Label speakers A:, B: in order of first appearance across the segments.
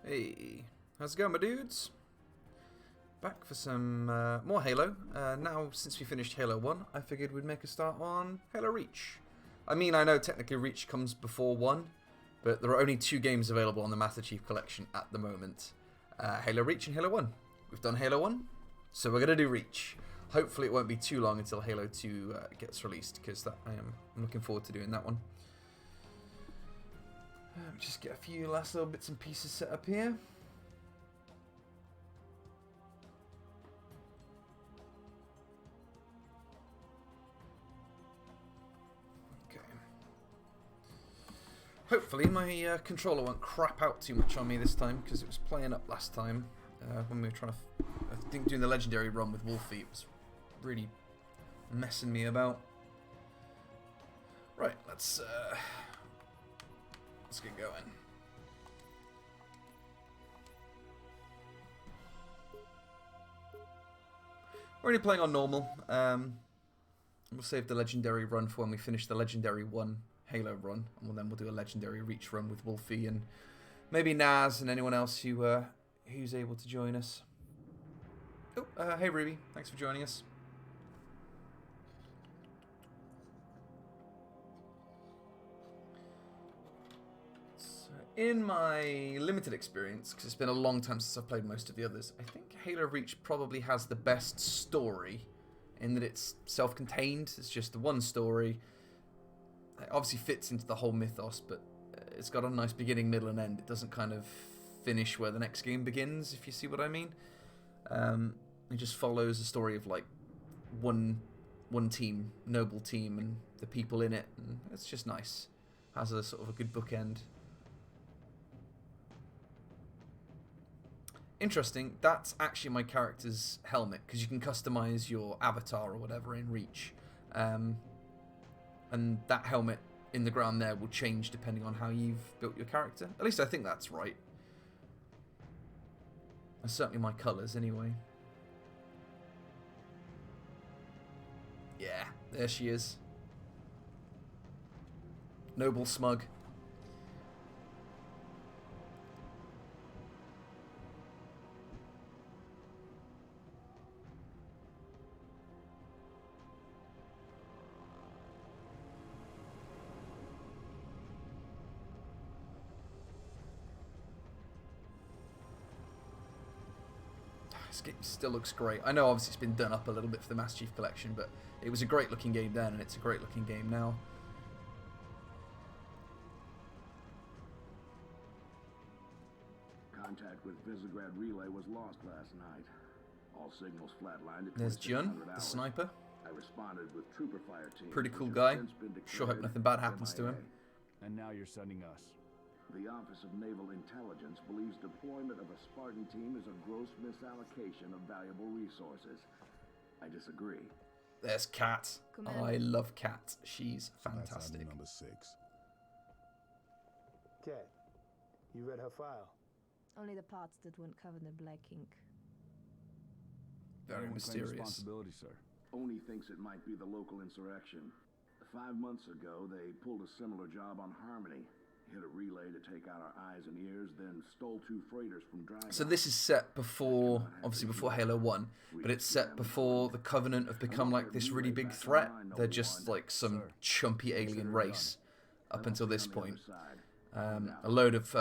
A: Hey, how's it going, my dudes? Back for some more Halo. Now, since we finished Halo 1, I figured we'd make a start on Halo Reach. I mean, I know technically Reach comes before 1, but there are only 2 games available on the Master Chief Collection at the moment. Halo Reach and Halo 1. We've done Halo 1, so we're going to do Reach. Hopefully it won't be too long until Halo 2 gets released, because I'm looking forward to doing that one. Just get a few last little bits and pieces set up here. Okay. Hopefully my controller won't crap out too much on me this time, because it was playing up last time when we were trying to... I think doing the legendary run with Wolfie, it was really messing me about. Right, let's get going. We're only playing on normal. We'll save the legendary run for when we finish the legendary 1 Halo run, and then we'll do a legendary Reach run with Wolfie and maybe Naz and anyone else who's able to join us. Oh, hey Ruby, thanks for joining us. In my limited experience, because it's been a long time since I've played most of the others, I think Halo Reach probably has the best story, in that it's self-contained. It's just the one story. It obviously fits into the whole mythos, but it's got a nice beginning, middle, and end. It doesn't kind of finish where the next game begins, if you see what I mean. It just follows the story of like one team, noble team, and the people in it, and it's just nice. Has a sort of a good bookend. Interesting, that's actually my character's helmet, because you can customize your avatar or whatever in Reach. And that helmet in the ground there will change depending on how you've built your character. At least I think that's right. That's certainly my colours anyway. Yeah, there she is. Noble Smug. This game still looks great. I know obviously it's been done up a little bit for the Master Chief Collection, but it was a great looking game then, and it's a great looking game now.
B: Contact with Visegrad Relay was lost last night. All signals flatlined at
A: There's Jun, the
B: hours.
A: sniper.
B: I responded with trooper fire teams.
A: Pretty cool guy. Sure hope nothing bad happens to him.
C: And now you're sending us.
B: The Office of Naval Intelligence believes deployment of a Spartan team is a gross misallocation of valuable resources. I disagree.
A: There's Kat. I love Kat. She's fantastic.
C: Number 6.
D: Kat, you read her file?
E: Only the parts that weren't covered in black ink.
A: Very mysterious.
C: Responsibility, sir.
B: Oni thinks it might be the local insurrection. 5 months ago, they pulled a similar job on Harmony. Hit a relay to take out our eyes and ears, then stole 2 freighters from Dragon.
A: So this is set before, obviously before Halo 1, but it's set before the Covenant have become like this really big threat. They're just like some chumpy alien race up until this point. A load of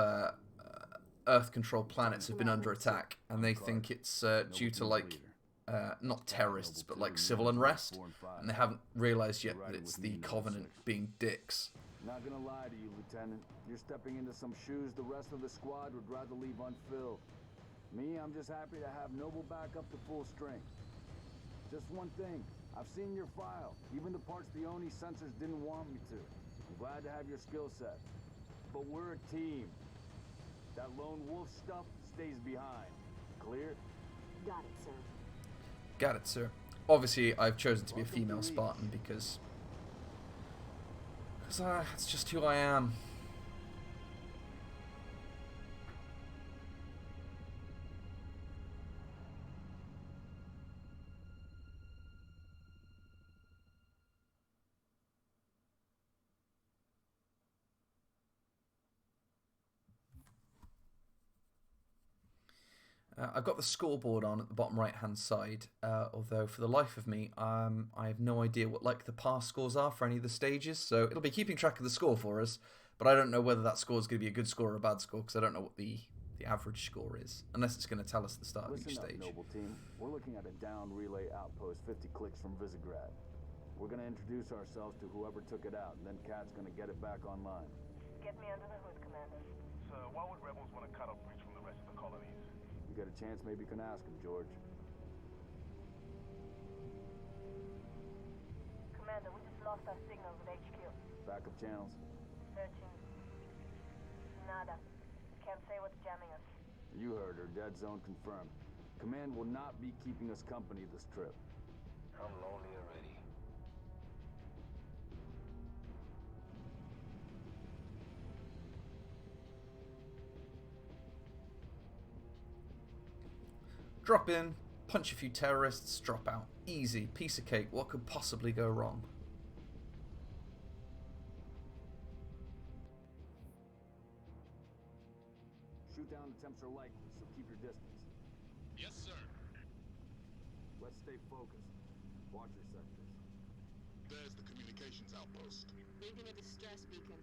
A: Earth control planets have been under attack, and they think it's due to like not terrorists, but like civil unrest, and they haven't realized yet that it's the Covenant being dicks.
C: Not gonna lie to you, Lieutenant. You're stepping into some shoes the rest of the squad would rather leave unfilled. Me, I'm just happy to have Noble back up to full strength. Just one thing. I've seen your file, even the parts the Oni sensors didn't want me to. I'm glad to have your skill set. But we're a team. That lone wolf stuff stays behind. Clear?
E: Got it, sir.
A: Got it, sir. Obviously, I've chosen to be a female Spartan because that's just who I am. I've got the scoreboard on at the bottom right-hand side, although for the life of me, I have no idea what like the pass scores are for any of the stages, so it'll be keeping track of the score for us, but I don't know whether that score is going to be a good score or a bad score, because I don't know what the average score is, unless it's going to tell us the start of each
C: Listen up,
A: stage.
C: Noble Team. We're looking at a downed relay outpost 50 clicks from Visegrad. We're gonna introduce ourselves to whoever took it out, and then Kat's gonna get it back online.
F: Get me under the hood, Commander.
G: Sir, why would rebels want to cut off reach from the rest of the colonies?
C: You get a chance, maybe you can ask him, George.
F: Commander, we just lost our signals at HQ.
C: Backup channels?
F: Searching. Nada. Can't say what's jamming us.
C: You heard her. Dead zone confirmed. Command will not be keeping us company this trip.
G: I'm lonely already.
A: Drop in, punch a few terrorists, drop out. Easy, piece of cake. What could possibly go wrong?
C: Shoot down attempts are likely, so keep your distance.
G: Yes, sir.
C: Let's stay focused. Watch your sectors.
G: There's the communications outpost.
F: Reading a distress beacon.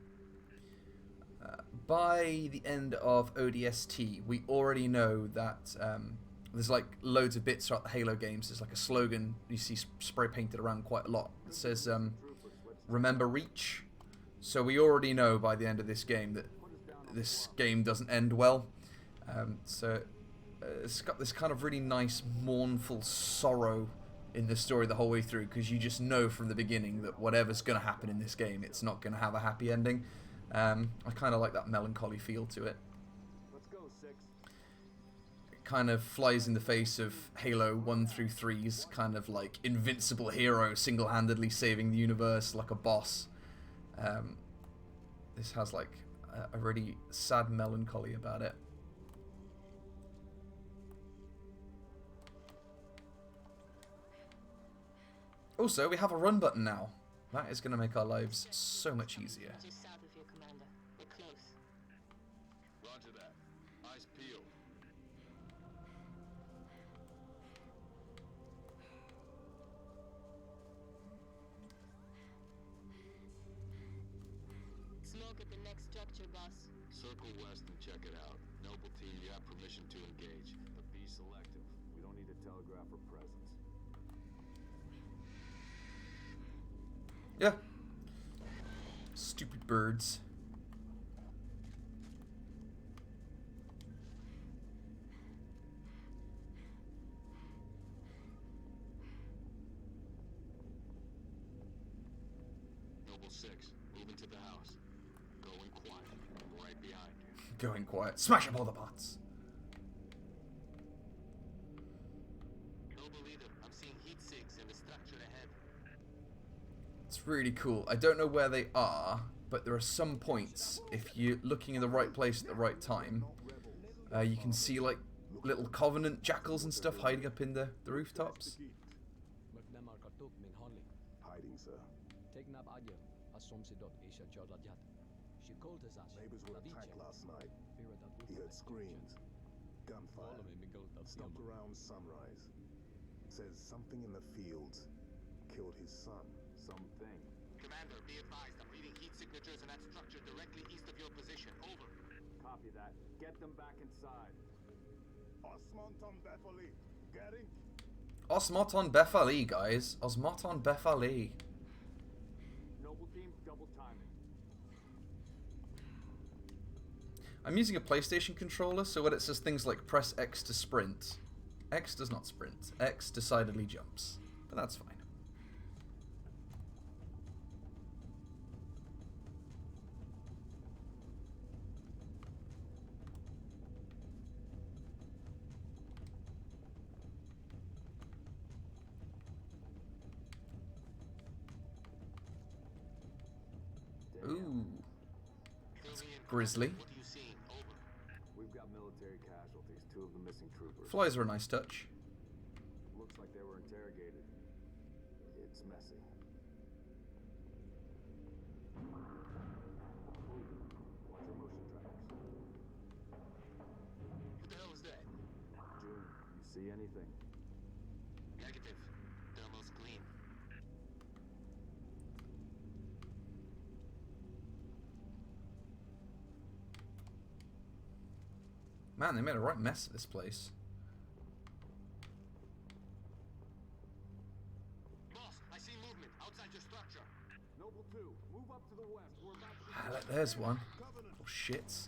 A: By the end of ODST, we already know that there's like loads of bits throughout the Halo games. There's like a slogan you see spray painted around quite a lot. It says, remember Reach. So we already know by the end of this game that this game doesn't end well. So it's got this kind of really nice mournful sorrow in the story the whole way through, because you just know from the beginning that whatever's going to happen in this game, it's not going to have a happy ending. I kind of like that melancholy feel to it.
C: Let's go, 6.
A: It kind of flies in the face of Halo 1 through 3's kind of like invincible hero single-handedly saving the universe like a boss. This has like a really sad melancholy about it. Also, we have a run button now. That is going to make our lives so much easier.
F: Just south of you, Commander. We're close.
G: Roger that. Eyes peeled.
F: Smoke at the next structure, boss.
G: Circle west and check it out. Noble Team, you have permission to engage, but be selective.
C: We don't need to telegraph our presence.
A: Yeah. Stupid birds.
G: Noble 6, moving to the house. Going quiet. Right behind you.
A: Going quiet. Smash up all the bots.
G: Noble leader, I'm seeing heat sinks in the structure ahead.
A: It's really cool. I don't know where they are, but there are some points, if you're looking in the right place at the right time, you can see like little Covenant jackals and stuff hiding up in the rooftops.
D: Hiding, sir. Neighbors were attacked last night. He heard screams, gunfire. Stopped around sunrise. Says something in the fields killed his son.
C: Something.
G: Commander, be advised. I'm reading heat signatures in that structure directly east of your position. Over.
C: Copy that. Get them back inside.
D: Osmonton Bethely. Getting?
A: Osmoton Befali, guys. Osmoton Befali.
C: Noble Team, double timing.
A: I'm using a PlayStation controller, so when it says things like press X to sprint, X does not sprint. X decidedly jumps. But that's fine. Ooh. Grizzly.
G: What are you seeing? Over.
C: We've got military casualties, 2 of the missing troopers.
A: Flies are a nice touch.
C: Looks like they were interrogated. It's messy. Watch your motion trackers.
G: Who the hell is that?
C: Junior anything?
G: Negative. Thermal's clean.
A: Man, they made a right mess of this place.
G: Boss, I see movement outside your structure.
C: Noble 2, move up to the west. We're about to...
A: There's one. Oh, shits.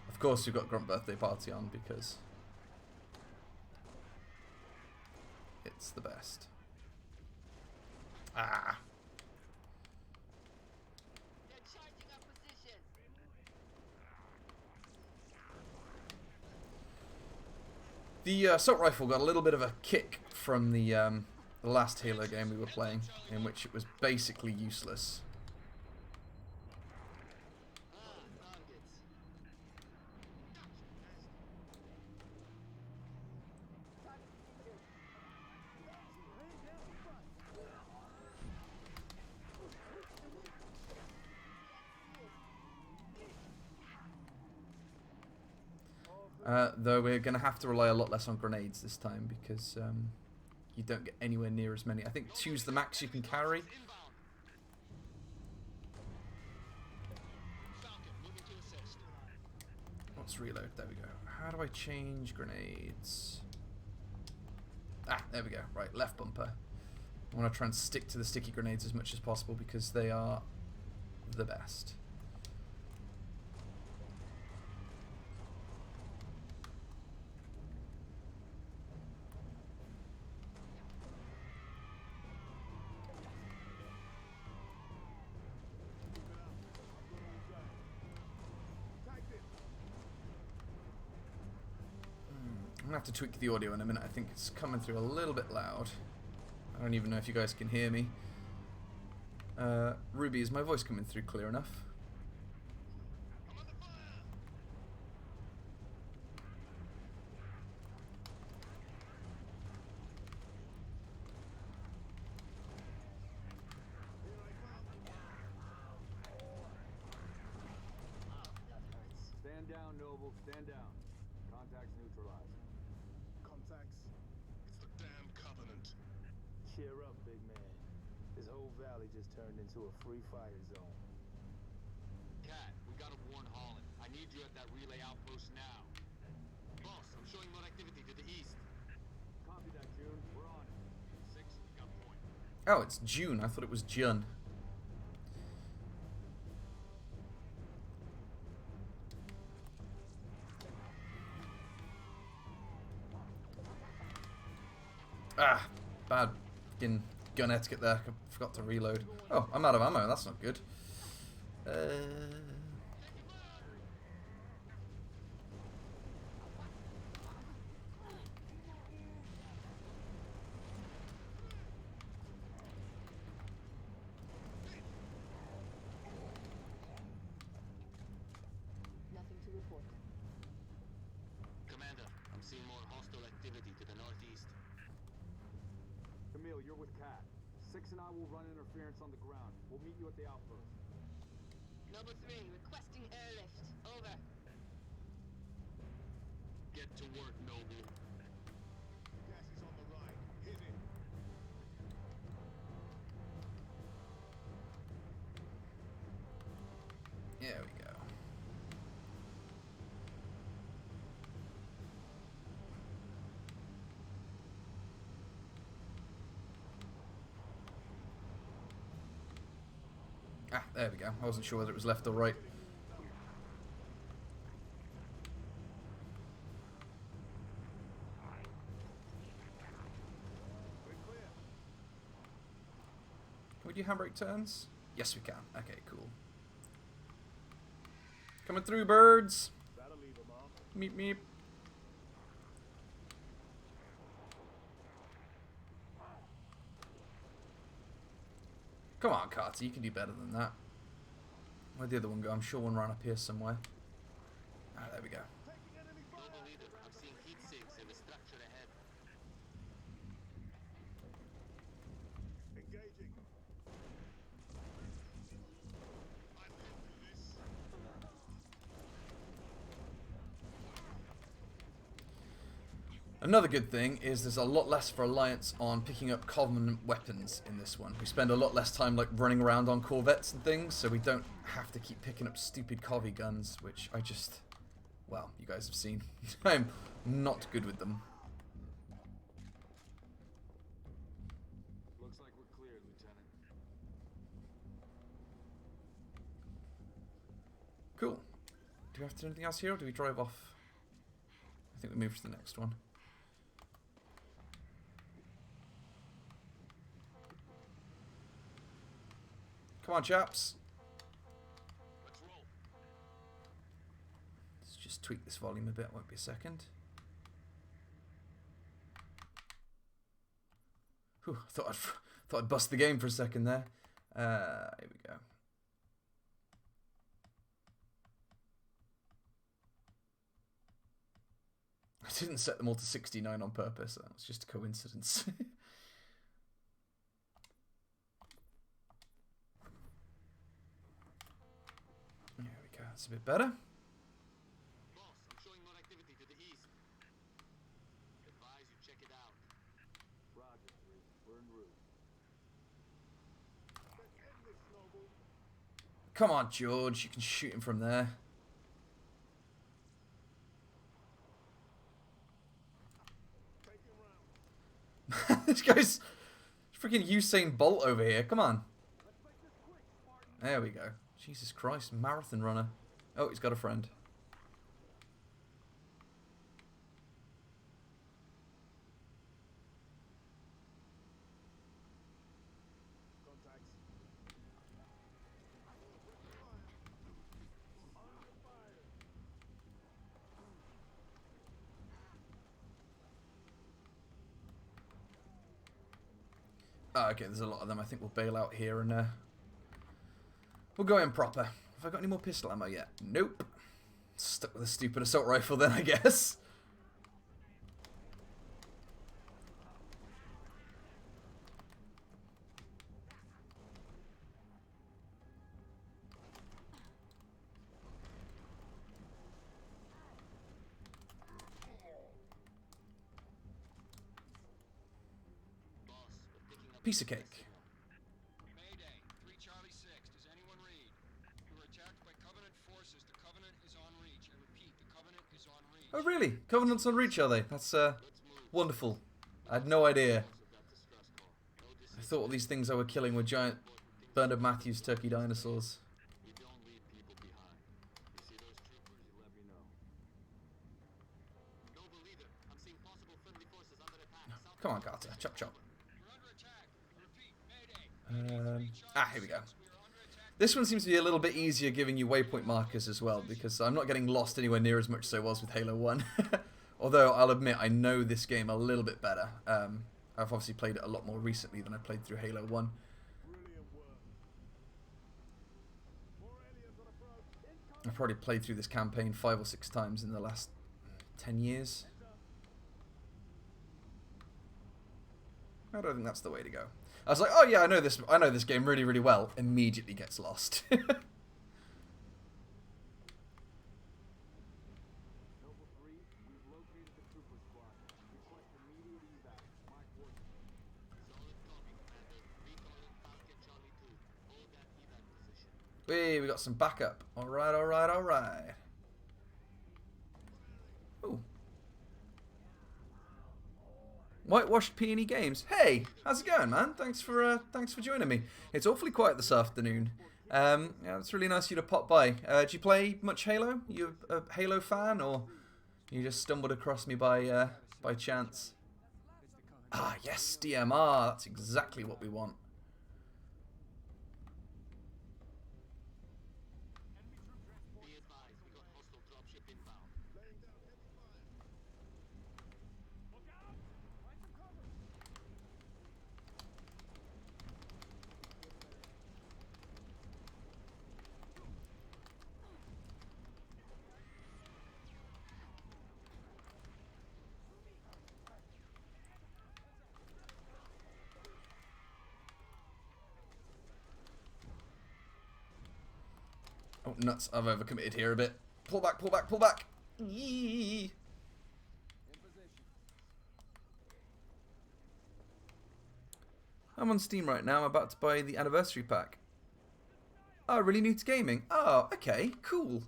A: Of course, we've got Grunt Birthday Party on because it's the best. Ah.
F: They're charging our position.
A: The assault rifle got a little bit of a kick from the last Halo game we were playing, in which it was basically useless. Though we're going to have to rely a lot less on grenades this time because you don't get anywhere near as many. I think 2's the max you can carry. Let's reload. There we go. How do I change grenades? Ah, there we go. Right, left bumper. I want to try and stick to the sticky grenades as much as possible because they are the best. I'm going to have to tweak the audio in a minute. I think it's coming through a little bit loud. I don't even know if you guys can hear me. Ruby, is my voice coming through clear enough?
C: Stand down, Noble. Stand down. Contacts neutralized.
D: Contacts?
G: It's the damn Covenant.
H: Cheer up, big man. This whole valley just turned into a free fire zone.
G: Cat, we gotta warn Holland. I need you at that relay outpost now. Boss, I'm showing more activity to the east.
C: Copy that, June. We're on it.
G: 6, we got point.
A: Oh, it's June. I thought it was Jun. Ah, bad fucking gun etiquette there. I forgot to reload. Oh, I'm out of ammo. That's not good.
F: Nothing to report.
G: Commander, I'm seeing more hostile activity to the northeast.
C: Camille, you're with Cat. 6 and I will run interference on the ground. We'll meet you at the outpost.
F: Noble 3, requesting airlift. Over.
G: Get to work, Noble.
D: Gas is on the right. Hit it.
A: There we go. Ah, there we go. I wasn't sure whether it was left or right. Can we do handbrake turns? Yes, we can. Okay, cool. Coming through, birds.
D: That'll leave them off.
A: Meep, meep. Come on, Carter, you can do better than that. Where'd the other one go? I'm sure one ran up here somewhere. Ah, there we go.
G: Noble leader, I'm seeing heat sinks in the structure ahead.
D: Engaging.
A: Another good thing is there's a lot less for Alliance on picking up Covenant weapons in this one. We spend a lot less time like running around on Corvettes and things, so we don't have to keep picking up stupid Covey guns, which I just, well, you guys have seen. I'm not good with them.
G: Looks like we're clear, Lieutenant.
A: Cool. Do we have to do anything else here, or do we drive off? I think we move to the next one. Come on, chaps.
G: Let's roll.
A: Let's just tweak this volume a bit. Won't be a second. Whew, thought I'd bust the game for a second there. Here we go. I didn't set them all to 69 on purpose. That was just a coincidence. There we go. That's a bit better.
G: Boss, I'm showing more activity to the east. Advise you check it out.
C: Roger, 3. We're en route.
A: Come on, George. You can shoot him from there. This guy's freaking Usain Bolt over here. Come on. There we go. Jesus Christ, marathon runner. Oh, he's got a friend. Oh, okay, there's a lot of them. I think we'll bail out here and we'll go in proper. Have I got any more pistol ammo yet? Nope. Stuck with a stupid assault rifle then, I guess. Piece of cake.
G: Mayday, 3 Charlie 6. Does anyone read? We were attacked by Covenant forces. The Covenant is on reach. I repeat, the Covenant is on reach.
A: Oh, really? Covenant's on reach, are they? That's wonderful. I had no idea. I thought all these things I were killing were giant Bernard Matthews turkey dinosaurs.
G: We don't leave people behind. You see those troopers? You let me know. Noble leader, I'm seeing possible friendly forces under attack.
A: Come on, Carter. Chop chop.
G: We're under attack. I repeat, Mayday.
A: Here we go. This one seems to be a little bit easier giving you waypoint markers as well, because I'm not getting lost anywhere near as much as I was with Halo 1. Although, I'll admit, I know this game a little bit better. I've obviously played it a lot more recently than I played through Halo 1. I've probably played through this campaign 5 or 6 times in the last 10 years. I don't think that's the way to go. I was like, oh yeah, I know this game really, really well. Immediately gets lost.
C: Noble 3, we've located the trooper squad. Request immediate evac. My coordinates.
G: Solid copy, Commander. Recalling Falcon Charlie 2. Hold that evac position.
A: Hey, we got some backup. Alright, alright, alright. Ooh. Whitewashed Peony Games. Hey, how's it going, man? Thanks for joining me. It's awfully quiet this afternoon. Yeah, it's really nice of you to pop by. Do you play much Halo? You a Halo fan, or you just stumbled across me by chance? Ah, yes, DMR. That's exactly what we want.
G: Be advised, we got hostile dropship inbound.
A: Oh, nuts. I've overcommitted here a bit. Pull back, pull back, pull back. Yee. I'm on Steam right now. I'm about to buy the anniversary pack. Oh, really new to gaming? Oh, okay, cool.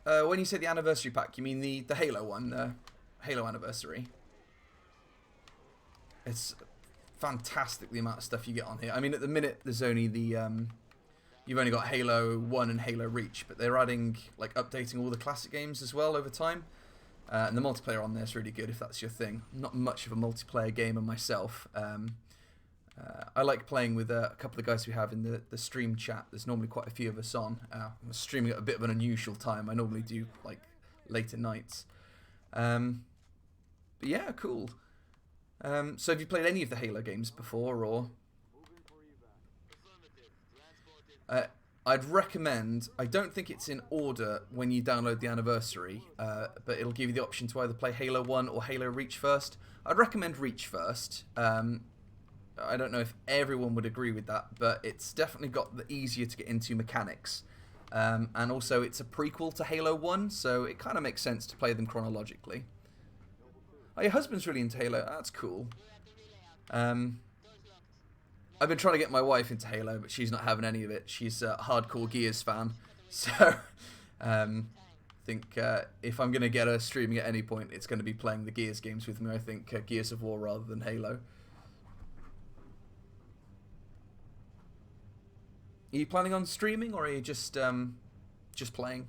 A: When you say the anniversary pack, you mean the Halo one, Halo Anniversary? It's fantastic the amount of stuff you get on here. I mean, at the minute, there's only the... you've only got Halo 1 and Halo Reach, but they're adding, like, updating all the classic games as well over time. And the multiplayer on there is really good if that's your thing. I'm not much of a multiplayer gamer myself. I like playing with a couple of guys we have in the stream chat. There's normally quite a few of us on. I'm streaming at a bit of an unusual time. I normally do like later nights. But yeah, cool. So have you played any of the Halo games before, or? I'd recommend, I don't think it's in order when you download the anniversary, but it'll give you the option to either play Halo 1 or Halo Reach first. I'd recommend Reach first. I don't know if everyone would agree with that, but it's definitely got the easier to get into mechanics. And also it's a prequel to Halo 1, so it kind of makes sense to play them chronologically. Oh, your husband's really into Halo. That's cool. I've been trying to get my wife into Halo, but she's not having any of it. She's a hardcore Gears fan. So, I think if I'm going to get her streaming at any point, it's going to be playing the Gears games with me. I think Gears of War rather than Halo. Are you planning on streaming, or are you just playing?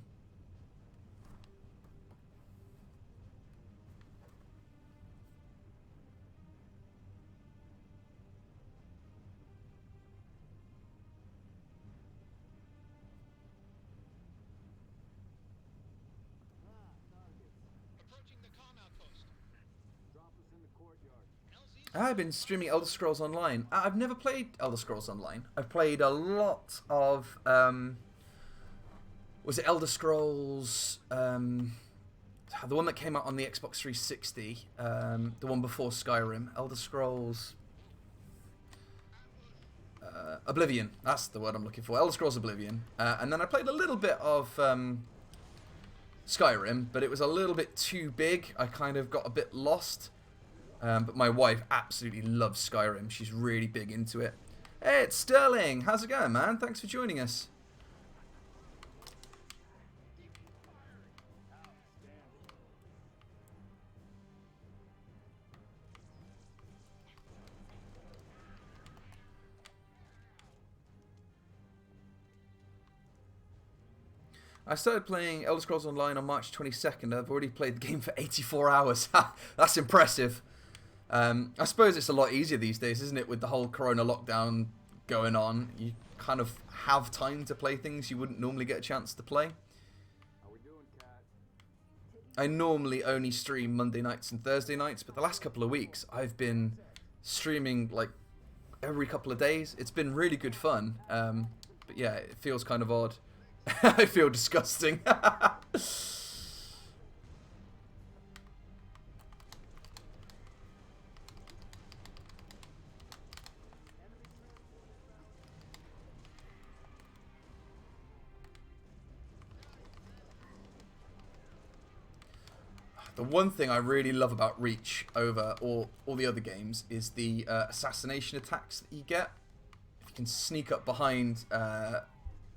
A: I've been streaming Elder Scrolls Online. I've never played Elder Scrolls Online. I've played a lot of... was it Elder Scrolls... the one that came out on the Xbox 360. The one before Skyrim. Elder Scrolls... Oblivion. That's the word I'm looking for. Elder Scrolls Oblivion. And then I played a little bit of... Skyrim, but it was a little bit too big. I kind of got a bit lost. But my wife absolutely loves Skyrim. She's really big into it. Hey, it's Sterling. How's it going, man? Thanks for joining us. I started playing Elder Scrolls Online on March 22nd. I've already played the game for 84 hours. That's impressive. I suppose it's a lot easier these days, isn't it, with the whole Corona lockdown going on. You kind of have time to play things you wouldn't normally get a chance to play. I normally only stream Monday nights and Thursday nights, but the last couple of weeks I've been streaming like every couple of days. It's been really good fun. But yeah, it feels kind of odd. I feel disgusting. The one thing I really love about Reach over all the other games is the assassination attacks that you get. If you can sneak up behind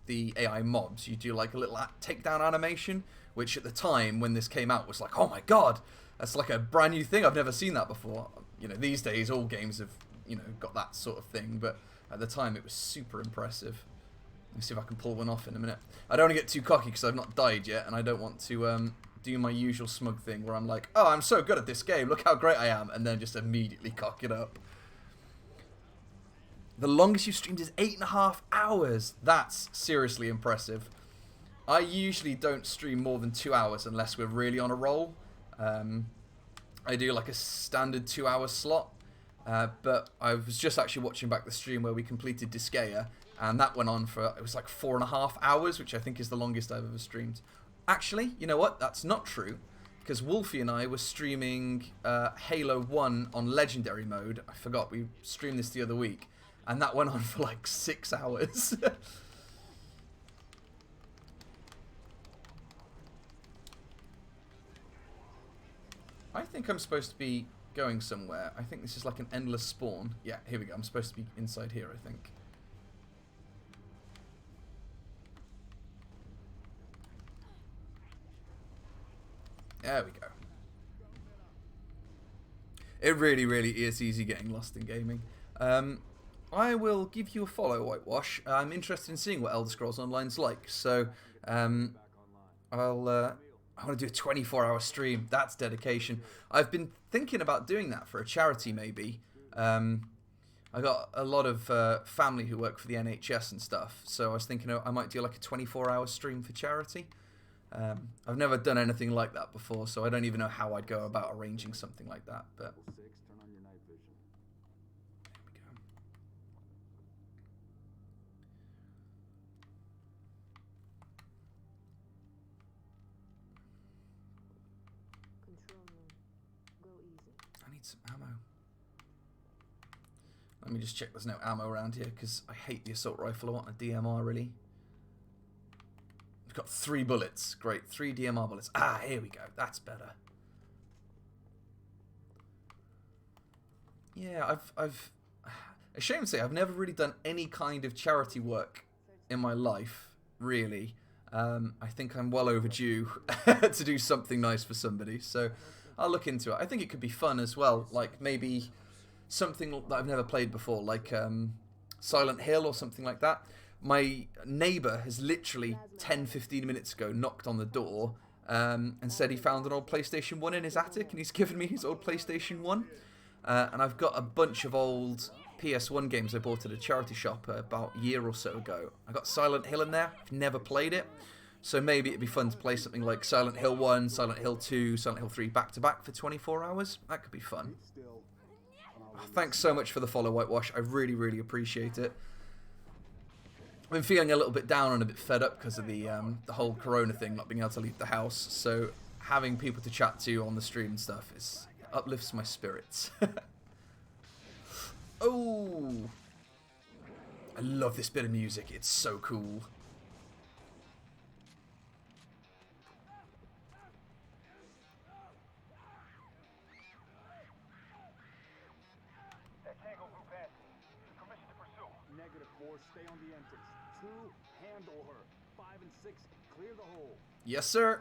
A: the AI mobs, you do like a little takedown animation, which at the time when this came out was like, oh my god, that's like a brand new thing. I've never seen that before. You know, these days all games have, you know, got that sort of thing, but at the time it was super impressive. Let me see if I can pull one off in a minute. I don't want to get too cocky because I've not died yet, and I don't want to do my usual smug thing where I'm like, oh, I'm so good at this game, look how great I am, and then just immediately cock it up. The longest you've streamed is 8.5 hours. That's seriously impressive. I usually don't stream more than 2 hours unless we're really on a roll. I do like a standard 2-hour slot, but I was just actually watching back the stream where we completed Disgaea, and that went on for, it was like 4.5 hours, which I think is the longest I've ever streamed. Actually, you know what? That's not true, because Wolfie and I were streaming Halo 1 on Legendary mode. I forgot, we streamed this the other week, and that went on for like 6 hours. I think I'm supposed to be going somewhere. I think this is like an endless spawn. Yeah, here we go. I'm supposed to be inside here, I think. There we go. It really, really is easy getting lost in gaming. I will give you a follow, Whitewash. I'm interested in seeing what Elder Scrolls Online's like. So, I want to do a 24-hour stream. That's dedication. I've been thinking about doing that for a charity, maybe. I got a lot of family who work for the NHS and stuff. So I was thinking I might do like a 24-hour stream for charity. I've never done anything like that before, so I don't even know how I'd go about arranging something like that. But there we go.
E: Control room. Go easy.
A: I need some ammo. Let me just check there's no ammo around here, because I hate the assault rifle. I want a DMR, really. We've got 3 bullets. Great, 3 DMR bullets. Ah, here we go. That's better. Yeah, I've ashamed to say I've never really done any kind of charity work in my life, really. I think I'm well overdue to do something nice for somebody, so I'll look into it. I think it could be fun as well, like maybe something that I've never played before, like Silent Hill or something like that. My neighbour has literally 10-15 minutes ago knocked on the door and said he found an old PlayStation 1 in his attic, and he's given me his old PlayStation 1. And I've got a bunch of old PS1 games I bought at a charity shop about a year or so ago. I got Silent Hill in there. I've never played it. So maybe it'd be fun to play something like Silent Hill 1, Silent Hill 2, Silent Hill 3 back-to-back for 24 hours. That could be fun. Oh, thanks so much for the follow, Whitewash. I really, really appreciate it. I've been feeling a little bit down and a bit fed up because of the whole Corona thing, not being able to leave the house. So having people to chat to on the stream and stuff uplifts my spirits. Oh, I love this bit of music. It's so cool.
C: Stay on the entrance. 2, handle her. 5 and 6, clear the hole.
A: Yes, sir.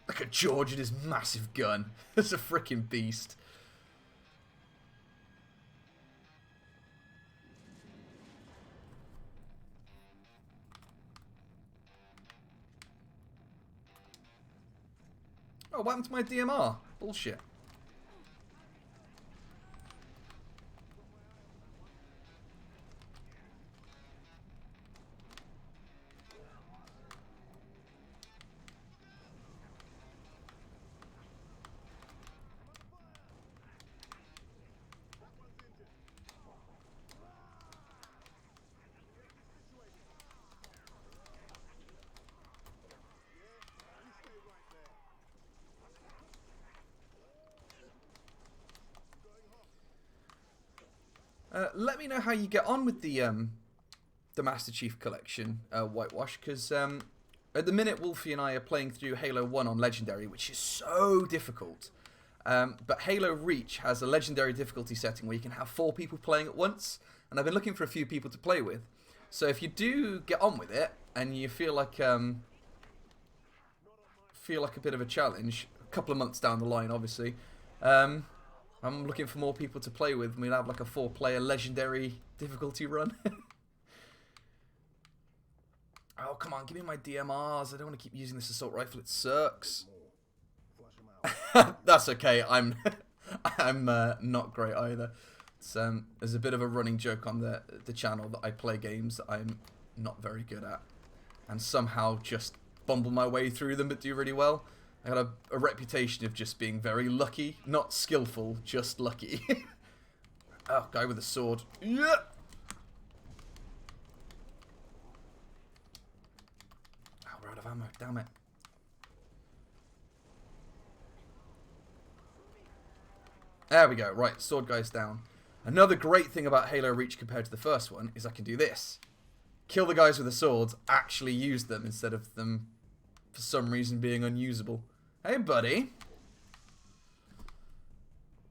A: Look at George and his massive gun. It's a freaking beast. Oh, what happened to my DMR? Bullshit. Let me know how you get on with the Master Chief Collection, Whitewash, because at the minute Wolfie and I are playing through Halo 1 on Legendary, which is so difficult. But Halo Reach has a Legendary difficulty setting where you can have 4 people playing at once, and I've been looking for a few people to play with. So if you do get on with it, and you feel like a bit of a challenge, a couple of months down the line, obviously, I'm looking for more people to play with. We'll have like a 4-player Legendary difficulty run. Oh, come on, give me my DMRs. I don't want to keep using this assault rifle. It sucks. That's okay. I'm not great either. It's, there's a bit of a running joke on the channel that I play games that I'm not very good at, and somehow just bumble my way through them but do really well. I got a reputation of just being very lucky, not skillful, just lucky. Oh, guy with a sword. Yeah. Oh, we're out of ammo. Damn it. There we go. Right, sword guy's down. Another great thing about Halo Reach compared to the first one is I can do this. Kill the guys with the swords, actually use them instead of them for some reason being unusable. Hey, buddy.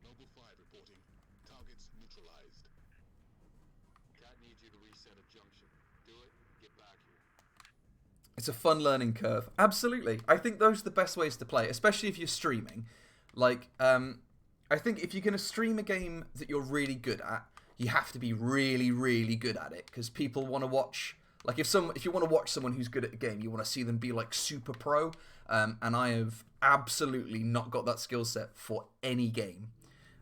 D: Noble 5 reporting. Targets neutralized.
G: Cat needs you to reset a junction. Do it, get back here.
A: It's a fun learning curve. Absolutely. I think those are the best ways to play, especially if you're streaming. Like, I think if you're going to stream a game that you're really good at, you have to be really, really good at it, because people want to watch. Like, if you want to watch someone who's good at a game, you want to see them be like super pro. And I have absolutely not got that skill set for any game.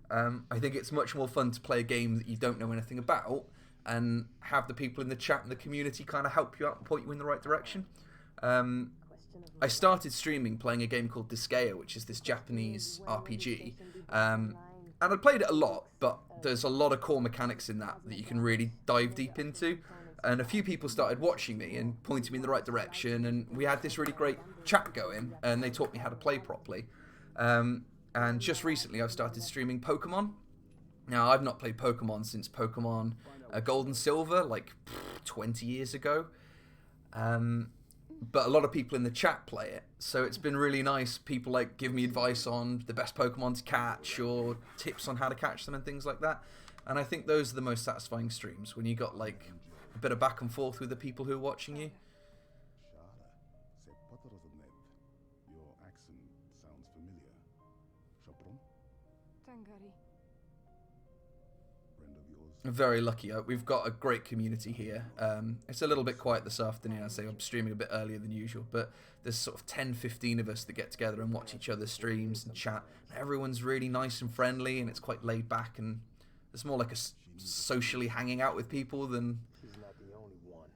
A: I think it's much more fun to play a game that you don't know anything about and have the people in the chat and the community kind of help you out and point you in the right direction. I started streaming playing a game called Disgaea, which is this Japanese RPG. And I played it a lot, but there's a lot of core mechanics in that you can really dive deep into. And a few people started watching me and pointing me in the right direction, and we had this really great chat going, and they taught me how to play properly. And just recently I've started streaming Pokemon. Now, I've not played Pokemon since Pokemon Gold and Silver, like 20 years ago. But a lot of people in the chat play it, so it's been really nice. People like give me advice on the best Pokemon to catch or tips on how to catch them and things like that. And I think those are the most satisfying streams, when you got like a bit of back and forth with the people who are watching you.
D: Your accent sounds familiar. Chopron?
E: Tangari.
D: Friend of yours?
A: Very lucky. We've got a great community here. It's a little bit quiet this afternoon. I say I'm streaming a bit earlier than usual, but there's sort of 10, 15 of us that get together and watch each other's streams and chat. Everyone's really nice and friendly, and it's quite laid back, and it's more like a socially hanging out with people than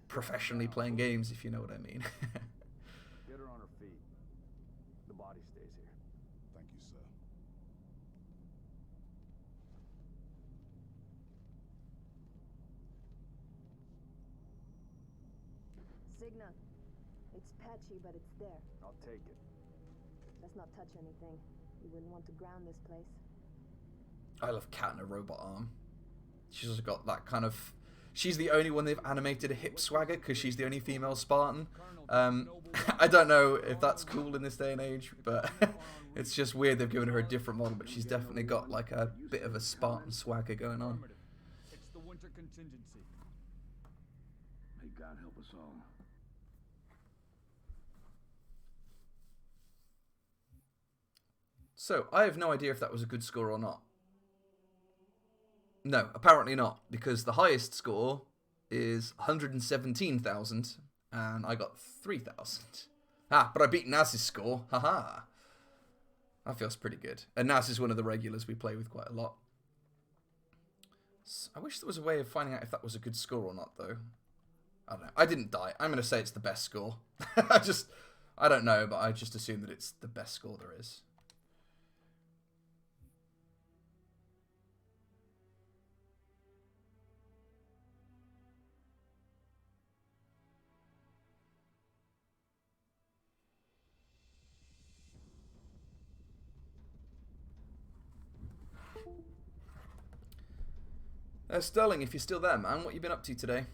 A: professionally playing games, if you know what I mean.
C: Get her on her feet. The body stays here.
D: Thank you, sir.
E: Signal. It's patchy, but it's there.
C: I'll take it.
E: Let's not touch anything. You wouldn't want to ground this place.
A: I love Cat in a robot arm. She's also got that kind of... She's the only one they've animated a hip swagger, because she's the only female Spartan. I don't know if that's cool in this day and age, but it's just weird they've given her a different model, but she's definitely got like a bit of a Spartan swagger going on.
G: It's the winter contingency.
B: May God help us all.
A: So, I have no idea if that was a good score or not. No, apparently not, because the highest score is 117,000, and I got 3,000. Ah, but I beat Naz's score. Haha. That feels pretty good. And Naz is one of the regulars we play with quite a lot. I wish there was a way of finding out if that was a good score or not, though. I don't know. I didn't die. I'm going to say it's the best score. I don't know, but I just assume that it's the best score there is. Sterling, if you're still there, man, what you been up to today?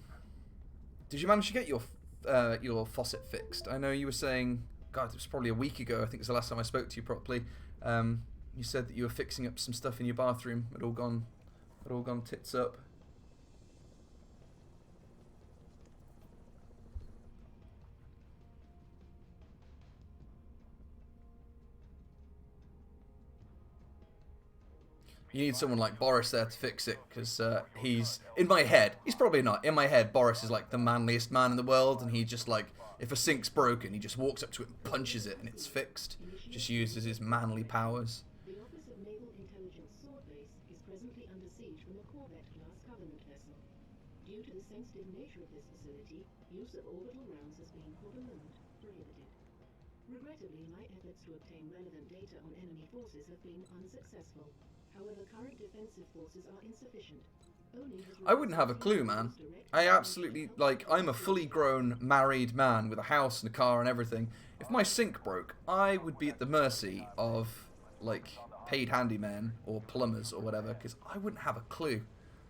A: Did you manage to get your faucet fixed? I know you were saying, God, it was probably a week ago. I think it was the last time I spoke to you properly. You said that you were fixing up some stuff in your bathroom. It all gone tits up. You need someone like Boris there to fix it, because he's, in my head, he's probably not. In my head, Boris is like the manliest man in the world, and he just like, if a sink's broken, he just walks up to it and punches it, and it's fixed. Just uses his manly powers.
I: The Office of Naval Intelligence Sword Base is presently under siege from a Corvette-class Covenant vessel. Due to the sensitive nature of this facility, use of orbital rounds has been, for the moment, prohibited. Regrettably, my efforts to obtain relevant data on enemy forces have been unsuccessful. However, current defensive forces are insufficient.
A: I wouldn't have a clue, man. I absolutely, like, I'm a fully grown married man with a house and a car and everything. If my sink broke, I would be at the mercy of, like, paid handymen or plumbers or whatever, because I wouldn't have a clue.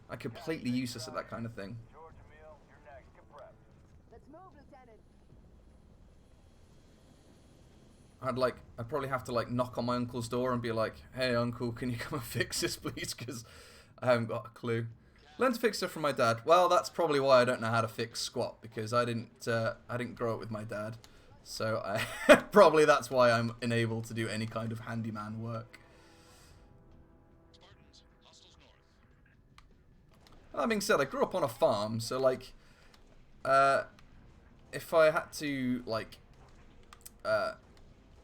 A: I'm completely useless at that kind of thing.
E: Let's move, Lieutenant.
A: I'd probably have to like knock on my uncle's door and be like, "Hey, uncle, can you come and fix this, please?" Because I haven't got a clue. Learn to fix stuff from my dad. Well, that's probably why I don't know how to fix squat, because I didn't grow up with my dad, so probably that's why I'm unable to do any kind of handyman work.
G: Spartans, hostiles north.
A: That being said, I grew up on a farm, so like, if I had to like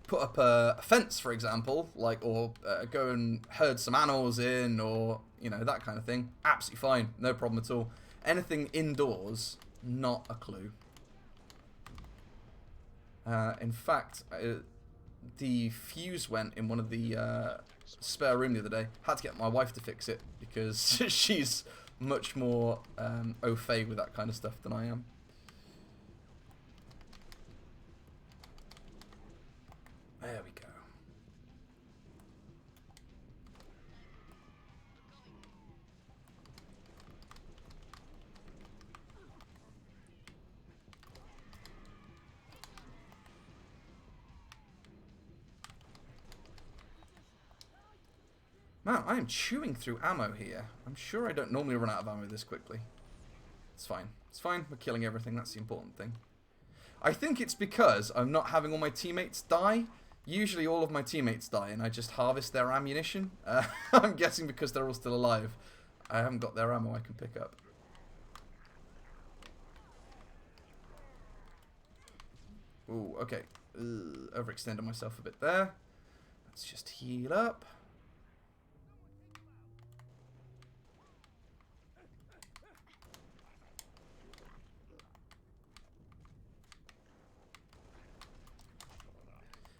A: put up a fence, for example, like, or go and herd some animals in, or you know, that kind of thing, absolutely fine, no problem at all. Anything indoors, not a clue. In fact, the fuse went in one of the spare room the other day. Had to get my wife to fix it because she's much more au fait with that kind of stuff than I am. There we go. Man, I am chewing through ammo here. I'm sure I don't normally run out of ammo this quickly. It's fine. It's fine. We're killing everything. That's the important thing. I think it's because I'm not having all my teammates die. Usually all of my teammates die and I just harvest their ammunition. I'm guessing because they're all still alive. I haven't got their ammo I can pick up. Ooh, okay. Overextended myself a bit there. Let's just heal up.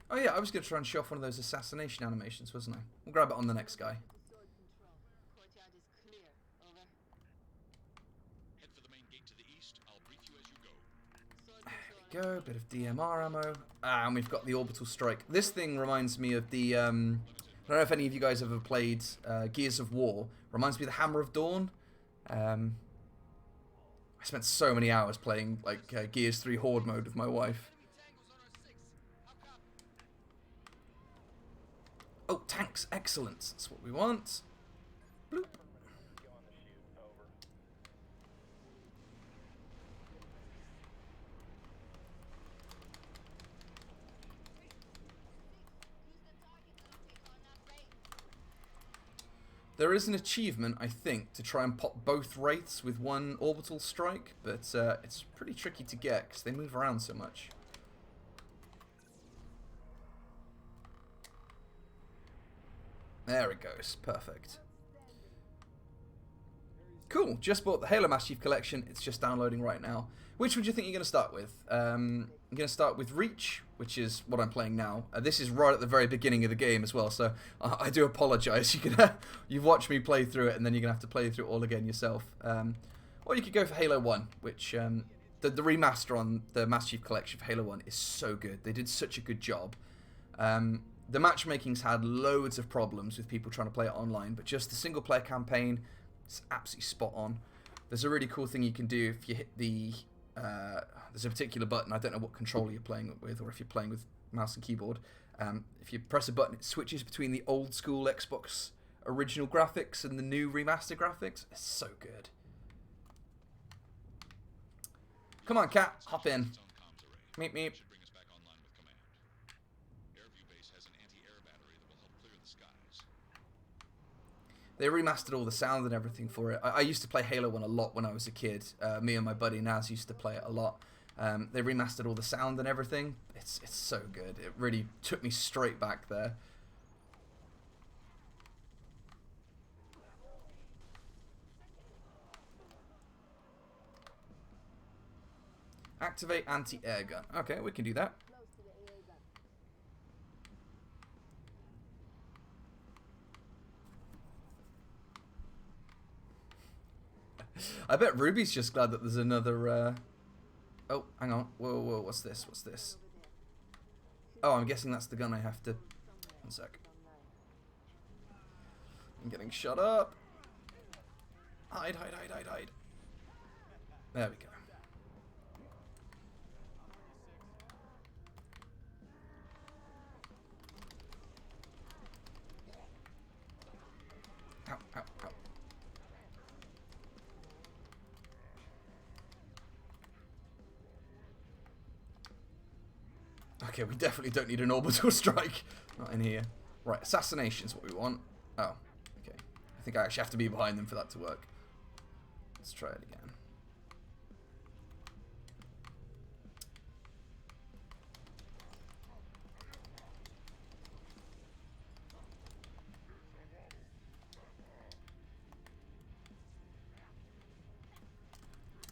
A: Oh yeah, I was going to try and show off one of those assassination animations, wasn't I? We'll grab it on the next guy.
G: Head for the main gate to the east. I'll brief you as you go.
A: There we go, bit of DMR ammo. Ah, and we've got the orbital strike. This thing reminds me of the, I don't know if any of you guys ever played Gears of War. Reminds me of the Hammer of Dawn. I spent so many hours playing like Gears 3 Horde mode with my wife. Oh, tanks, excellent. That's what we want. Bloop. There is an achievement, I think, to try and pop both wraiths with one orbital strike, but it's pretty tricky to get because they move around so much. There it goes. Perfect. Cool. Just bought the Halo Master Chief Collection. It's just downloading right now. Which would you think you're going to start with? I'm going to start with Reach, which is what I'm playing now. This is right at the very beginning of the game as well, so I do apologise. You've watched me play through it, and then you're going to have to play through it all again yourself. Or you could go for Halo 1, which the remaster on the Master Chief Collection for Halo 1 is so good. They did such a good job. The matchmaking's had loads of problems with people trying to play it online, but just the single-player campaign, it's absolutely spot on. There's a really cool thing you can do if you hit the... there's a particular button, I don't know what controller you're playing with, or if you're playing with mouse and keyboard. If you press a button, it switches between the old-school Xbox original graphics and the new remaster graphics. It's so good. Come on, Cat, hop in. Meep, meep. They remastered all the sound and everything for it. I used to play Halo 1 a lot when I was a kid. Me and my buddy Naz used to play it a lot. They remastered all the sound and everything. It's so good. It really took me straight back there. Activate anti-air gun. Okay, we can do that. I bet Ruby's just glad that there's another, Oh, hang on. Whoa, whoa, what's this? What's this? Oh, I'm guessing that's the gun I have to... One sec. I'm getting shut up. Hide, hide, hide, hide, hide. There we go. Okay, we definitely don't need an orbital strike. Not in here. Right, assassination's what we want. Oh, okay. I think I actually have to be behind them for that to work. Let's try it again.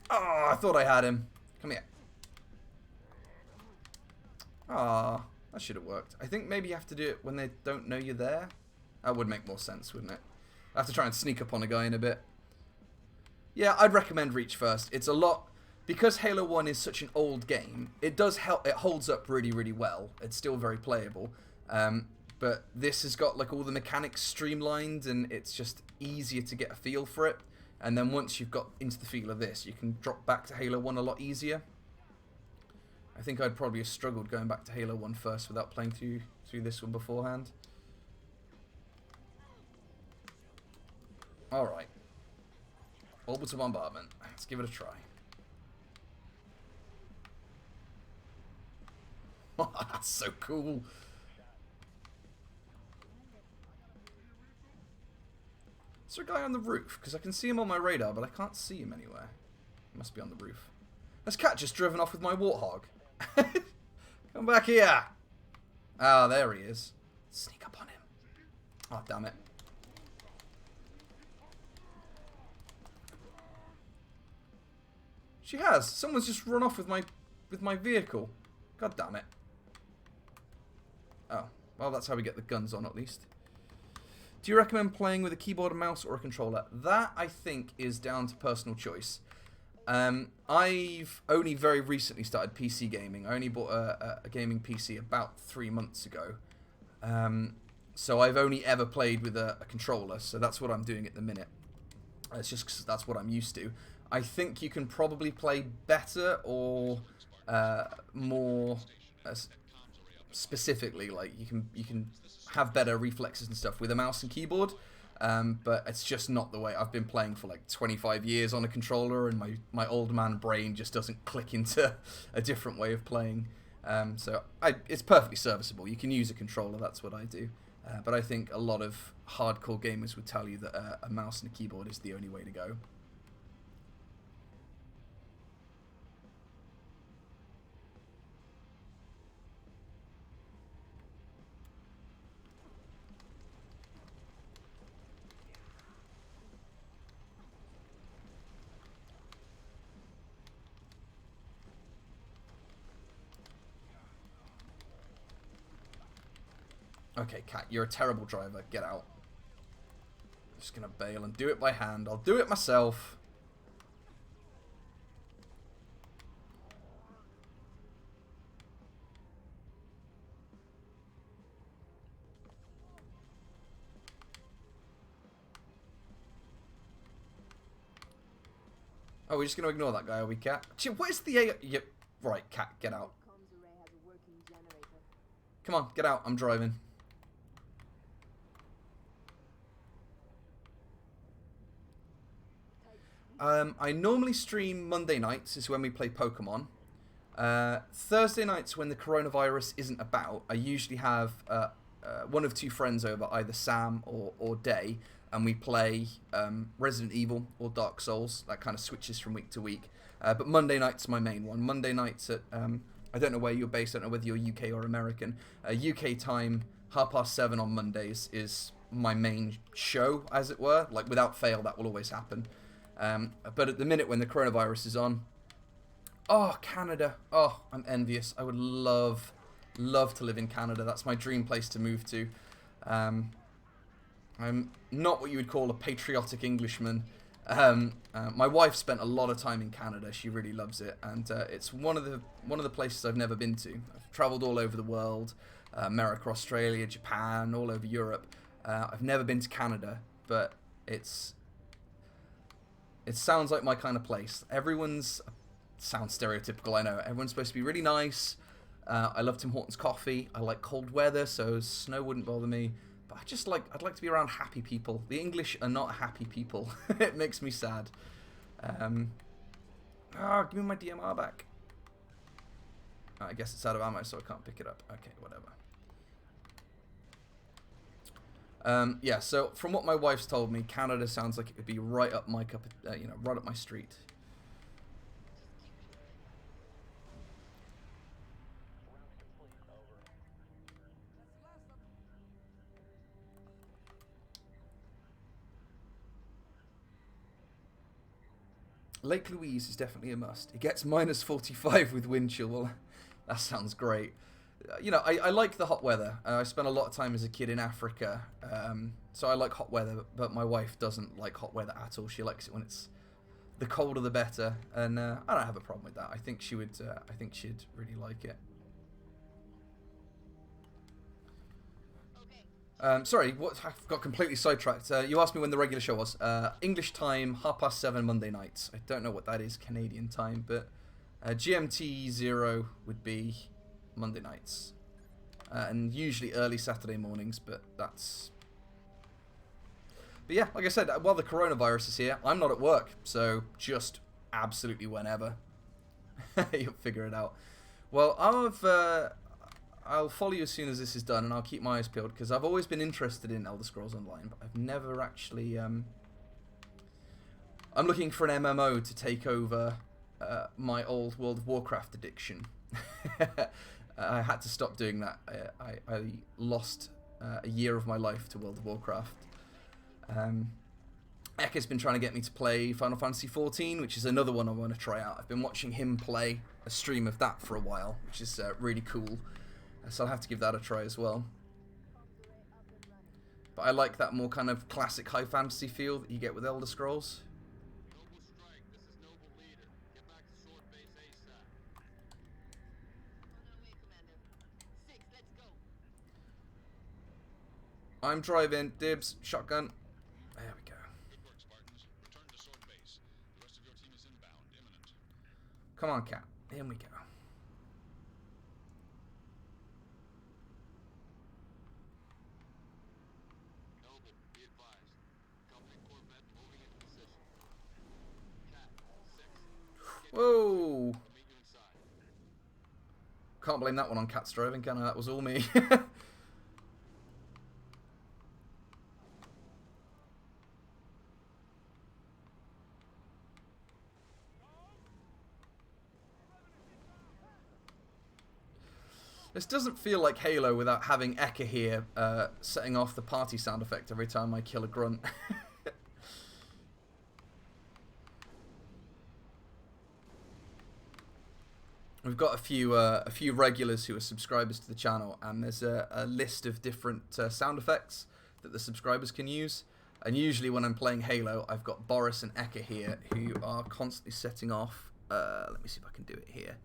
A: Oh, I thought I had him. Come here. Ah, that should have worked. I think maybe you have to do it when they don't know you're there. That would make more sense, wouldn't it? I have to try and sneak up on a guy in a bit. Yeah, I'd recommend Reach first. It's a lot... Because Halo 1 is such an old game, it does help. It holds up really, really well. It's still very playable. But this has got like all the mechanics streamlined, and it's just easier to get a feel for it. And then once you've got into the feel of this, you can drop back to Halo 1 a lot easier. I think I'd probably have struggled going back to Halo 1 first without playing through this one beforehand. Alright. Orbital bombardment. Let's give it a try. That's so cool. Is there a guy on the roof? Because I can see him on my radar, but I can't see him anywhere. He must be on the roof. This cat just driven off with my warthog. Come back here. Ah, there he is. Sneak up on him. Oh, damn it. She has. Someone's just run off with my vehicle. God damn it. Oh, well, that's how we get the guns on, at least. Do you recommend playing with a keyboard and mouse or a controller? That, I think, is down to personal choice. I've only very recently started PC gaming. I only bought a gaming PC about 3 months ago. So I've only ever played with a controller, so that's what I'm doing at the minute. It's just 'cause that's what I'm used to. I think you can probably play better or more specifically, like you can have better reflexes and stuff with a mouse and keyboard. But it's just not the way. I've been playing for like 25 years on a controller, and my old man brain just doesn't click into a different way of playing. So it's perfectly serviceable. You can use a controller, that's what I do. But I think a lot of hardcore gamers would tell you that a mouse and a keyboard is the only way to go. Okay, Cat, you're a terrible driver. Get out. I'm just gonna bail and do it by hand. I'll do it myself. Oh, we're just gonna ignore that guy, are we, Cat? Where's the A? Yep. Right, Cat, get out. Come on, get out. I'm driving. I normally stream Monday nights, is when we play Pokemon. Thursday nights, when the coronavirus isn't about, I usually have one of two friends over, either Sam or Day, and we play Resident Evil or Dark Souls. That kind of switches from week to week. But Monday night's my main one. Monday nights at, I don't know where you're based, I don't know whether you're UK or American. UK time, 7:30 on Mondays is my main show, as it were. Like, without fail, that will always happen. But at the minute when the coronavirus is on, oh, Canada, oh, I'm envious. I would love to live in Canada. That's my dream place to move to. I'm not what you would call a patriotic Englishman. My wife spent a lot of time in Canada. She really loves it, and it's one of the places I've never been to. I've traveled all over the world, America, Australia, Japan, all over Europe. I've never been to Canada, but it sounds like my kind of place. Sounds stereotypical, I know. Everyone's supposed to be really nice. I love Tim Hortons coffee. I like cold weather, so snow wouldn't bother me. But I'd like to be around happy people. The English are not happy people. It makes me sad. Give me my DMR back. I guess it's out of ammo, so I can't pick it up. Okay, whatever. Yeah, so from what my wife's told me, Canada sounds like it would be right up my right up my street. Lake Louise is definitely a must. It gets -45 with wind chill. Well, that sounds great. You know, I like the hot weather. I spent a lot of time as a kid in Africa, so I like hot weather, but my wife doesn't like hot weather at all. She likes it when it's the colder the better, and I don't have a problem with that. I think she would. I think she'd really like it. Sorry, what? I got completely sidetracked. You asked me when the regular show was. English time, 7:30 Monday nights. I don't know what that is Canadian time, but GMT 0 would be Monday nights, and usually early Saturday mornings. But yeah, like I said, while the coronavirus is here, I'm not at work, so just absolutely whenever. You'll figure it out. Well, I'll follow you as soon as this is done, and I'll keep my eyes peeled, because I've always been interested in Elder Scrolls Online, but I've never actually... I'm looking for an MMO to take over my old World of Warcraft addiction. I had to stop doing that. I lost a year of my life to World of Warcraft. Ekka's been trying to get me to play Final Fantasy XIV, which is another one I want to try out. I've been watching him play a stream of that for a while, which is really cool. So I'll have to give that a try as well. But I like that more kind of classic high fantasy feel that you get with Elder Scrolls.
G: Noble Strike, this is Noble Leader. Get back to Sword Base ASAP.
F: On our way, Commander. 6, let's go.
A: I'm driving. Dibs. Shotgun. There we go.
G: Good work, Spartans. Return to Sword Base. The rest of your team is inbound, imminent.
A: Come on, Cat. In we go.
G: Noble, be advised. Company Corvette moving into position. Cat, 6.
A: Whoa.
G: I'll meet you inside.
A: Can't blame that one on Cat's driving, can I? That was all me. This doesn't feel like Halo without having Ekka here setting off the party sound effect every time I kill a grunt. We've got a few regulars who are subscribers to the channel, and there's a list of different sound effects that the subscribers can use. And usually when I'm playing Halo, I've got Boris and Ekka here who are constantly setting off. Let me see if I can do it here.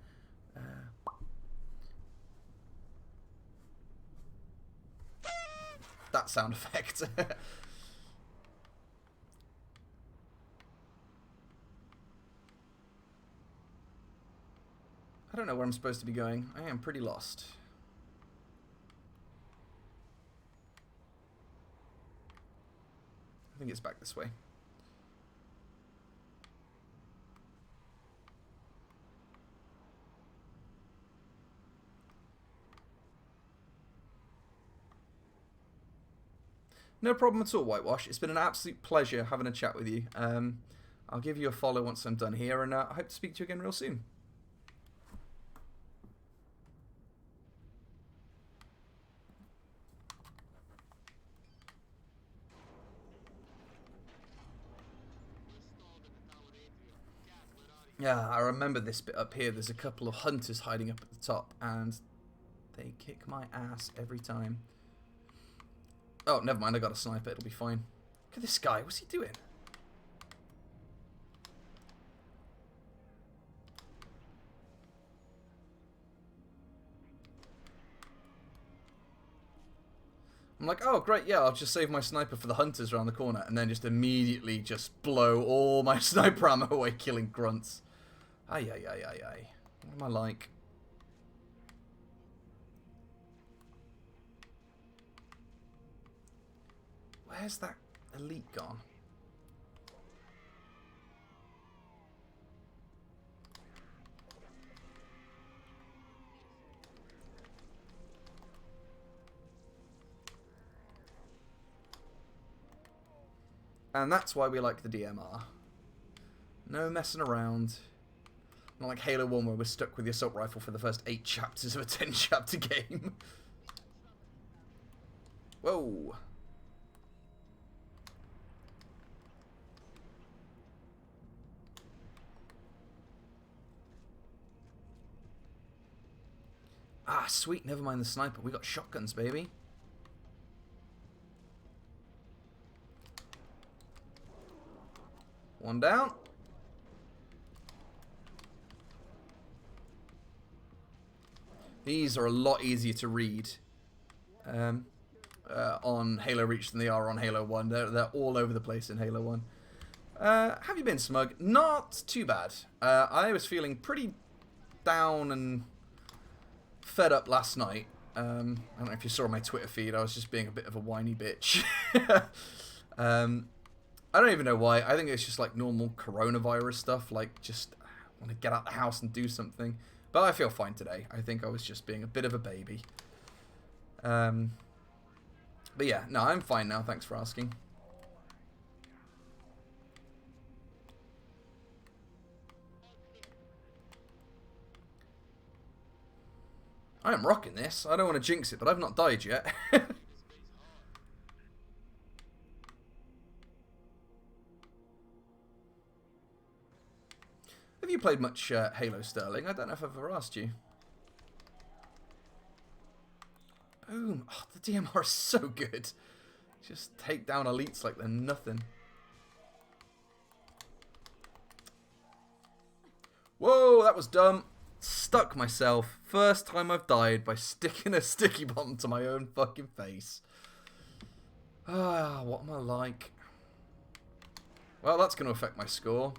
A: That sound effect. I don't know where I'm supposed to be going. I am pretty lost. I think it's back this way. No problem at all, Whitewash. It's been an absolute pleasure having a chat with you. I'll give you a follow once I'm done here, and I hope to speak to you again real soon. Yeah, I remember this bit up here. There's a couple of hunters hiding up at the top, and they kick my ass every time. Oh, never mind, I got a sniper, it'll be fine. Look at this guy, what's he doing? I'm like, oh great, yeah, I'll just save my sniper for the hunters around the corner, and then just immediately just blow all my sniper ammo away killing grunts. Ay, ay, ay, ay, ay. What am I like? Where's that elite gone? And that's why we like the DMR. No messing around. Not like Halo 1 where we're stuck with the assault rifle for the first 8 chapters of a 10-chapter game. Whoa. Ah, sweet. Never mind the sniper. We got shotguns, baby. One down. These are a lot easier to read on Halo Reach than they are on Halo 1. They're all over the place in Halo 1. Have you been, Smug? Not too bad. I was feeling pretty down and fed up last night. I don't know if you saw my Twitter feed. I was just being a bit of a whiny bitch. I don't even know why. I think it's just like normal coronavirus stuff. Like, just want to get out the house and do something. But I feel fine today. I think I was just being a bit of a baby. But yeah, no, I'm fine now. Thanks for asking. I am rocking this. I don't want to jinx it, but I've not died yet. Have you played much Halo, Sterling? I don't know if I've ever asked you. Boom. Oh, the DMR is so good. Just take down elites like they're nothing. Whoa, that was dumb. Stuck myself. First time I've died by sticking a sticky bomb to my own fucking face. Ah, what am I like? Well, that's going to affect my score.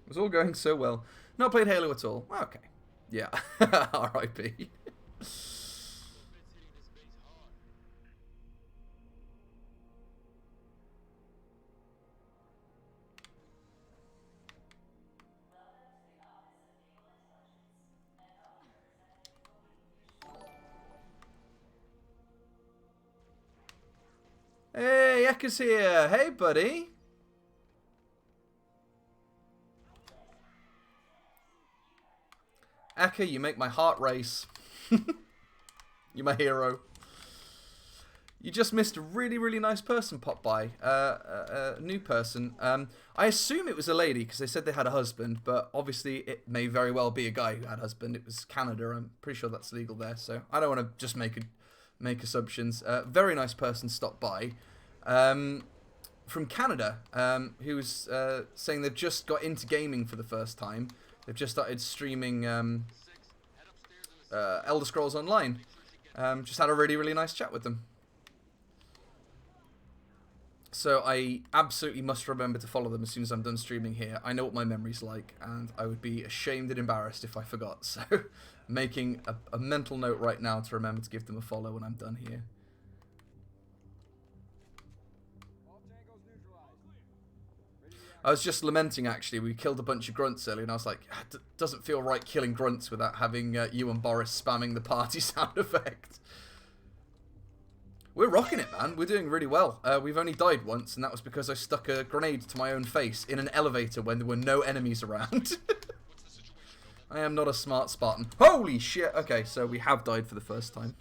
A: It was all going so well. Not played Halo at all. Okay. Yeah. R.I.P. Hey, Ekka's here. Hey, buddy. Ekka, you make my heart race. You're my hero. You just missed a really, really nice person pop by. A new person. I assume it was a lady because they said they had a husband, but obviously it may very well be a guy who had a husband. It was Canada. I'm pretty sure that's legal there, so I don't want to just make assumptions. Very nice person stopped by. From Canada, who was saying they've just got into gaming for the first time. They've just started streaming Elder Scrolls Online. Just had a really, really nice chat with them. So I absolutely must remember to follow them as soon as I'm done streaming here. I know what my memory's like, and I would be ashamed and embarrassed if I forgot. So making a mental note right now to remember to give them a follow when I'm done here. I was just lamenting, actually, we killed a bunch of grunts earlier, and I was like, it doesn't feel right killing grunts without having you and Boris spamming the party sound effect. We're rocking it, man. We're doing really well. We've only died once, and that was because I stuck a grenade to my own face in an elevator when there were no enemies around. I am not a smart Spartan. Holy shit! Okay, so we have died for the first time.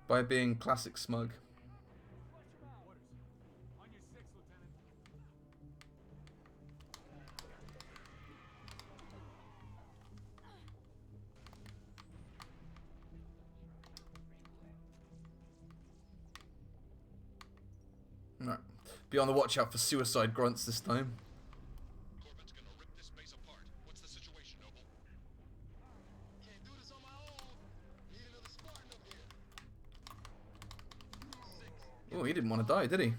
A: By being classic smug. Right. Be on the watch out for suicide grunts this time.
G: Corbin's gonna rip this base apart. What's the situation, Noble? Can't do this on my own. Need another Spartan up here.
A: Oh, he didn't want to die, did he?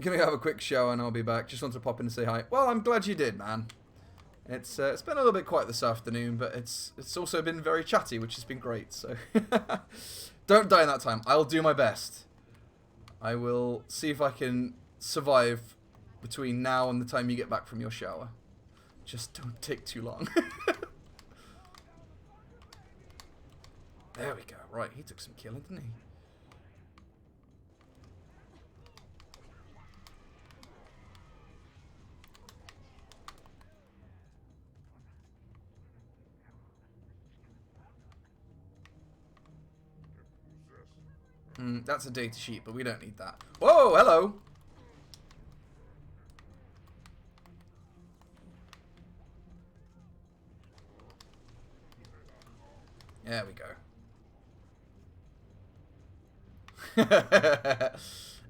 A: Gonna have a quick shower and I'll be back. Just wanted to pop in and say hi. Well, I'm glad you did, man. It's been a little bit quiet this afternoon, but it's also been very chatty, which has been great. So don't die in that time. I'll do my best. I will see if I can survive between now and the time you get back from your shower. Just don't take too long. There we go. Right, he took some killing, didn't he? That's a data sheet, but we don't need that. Whoa, hello! There we go.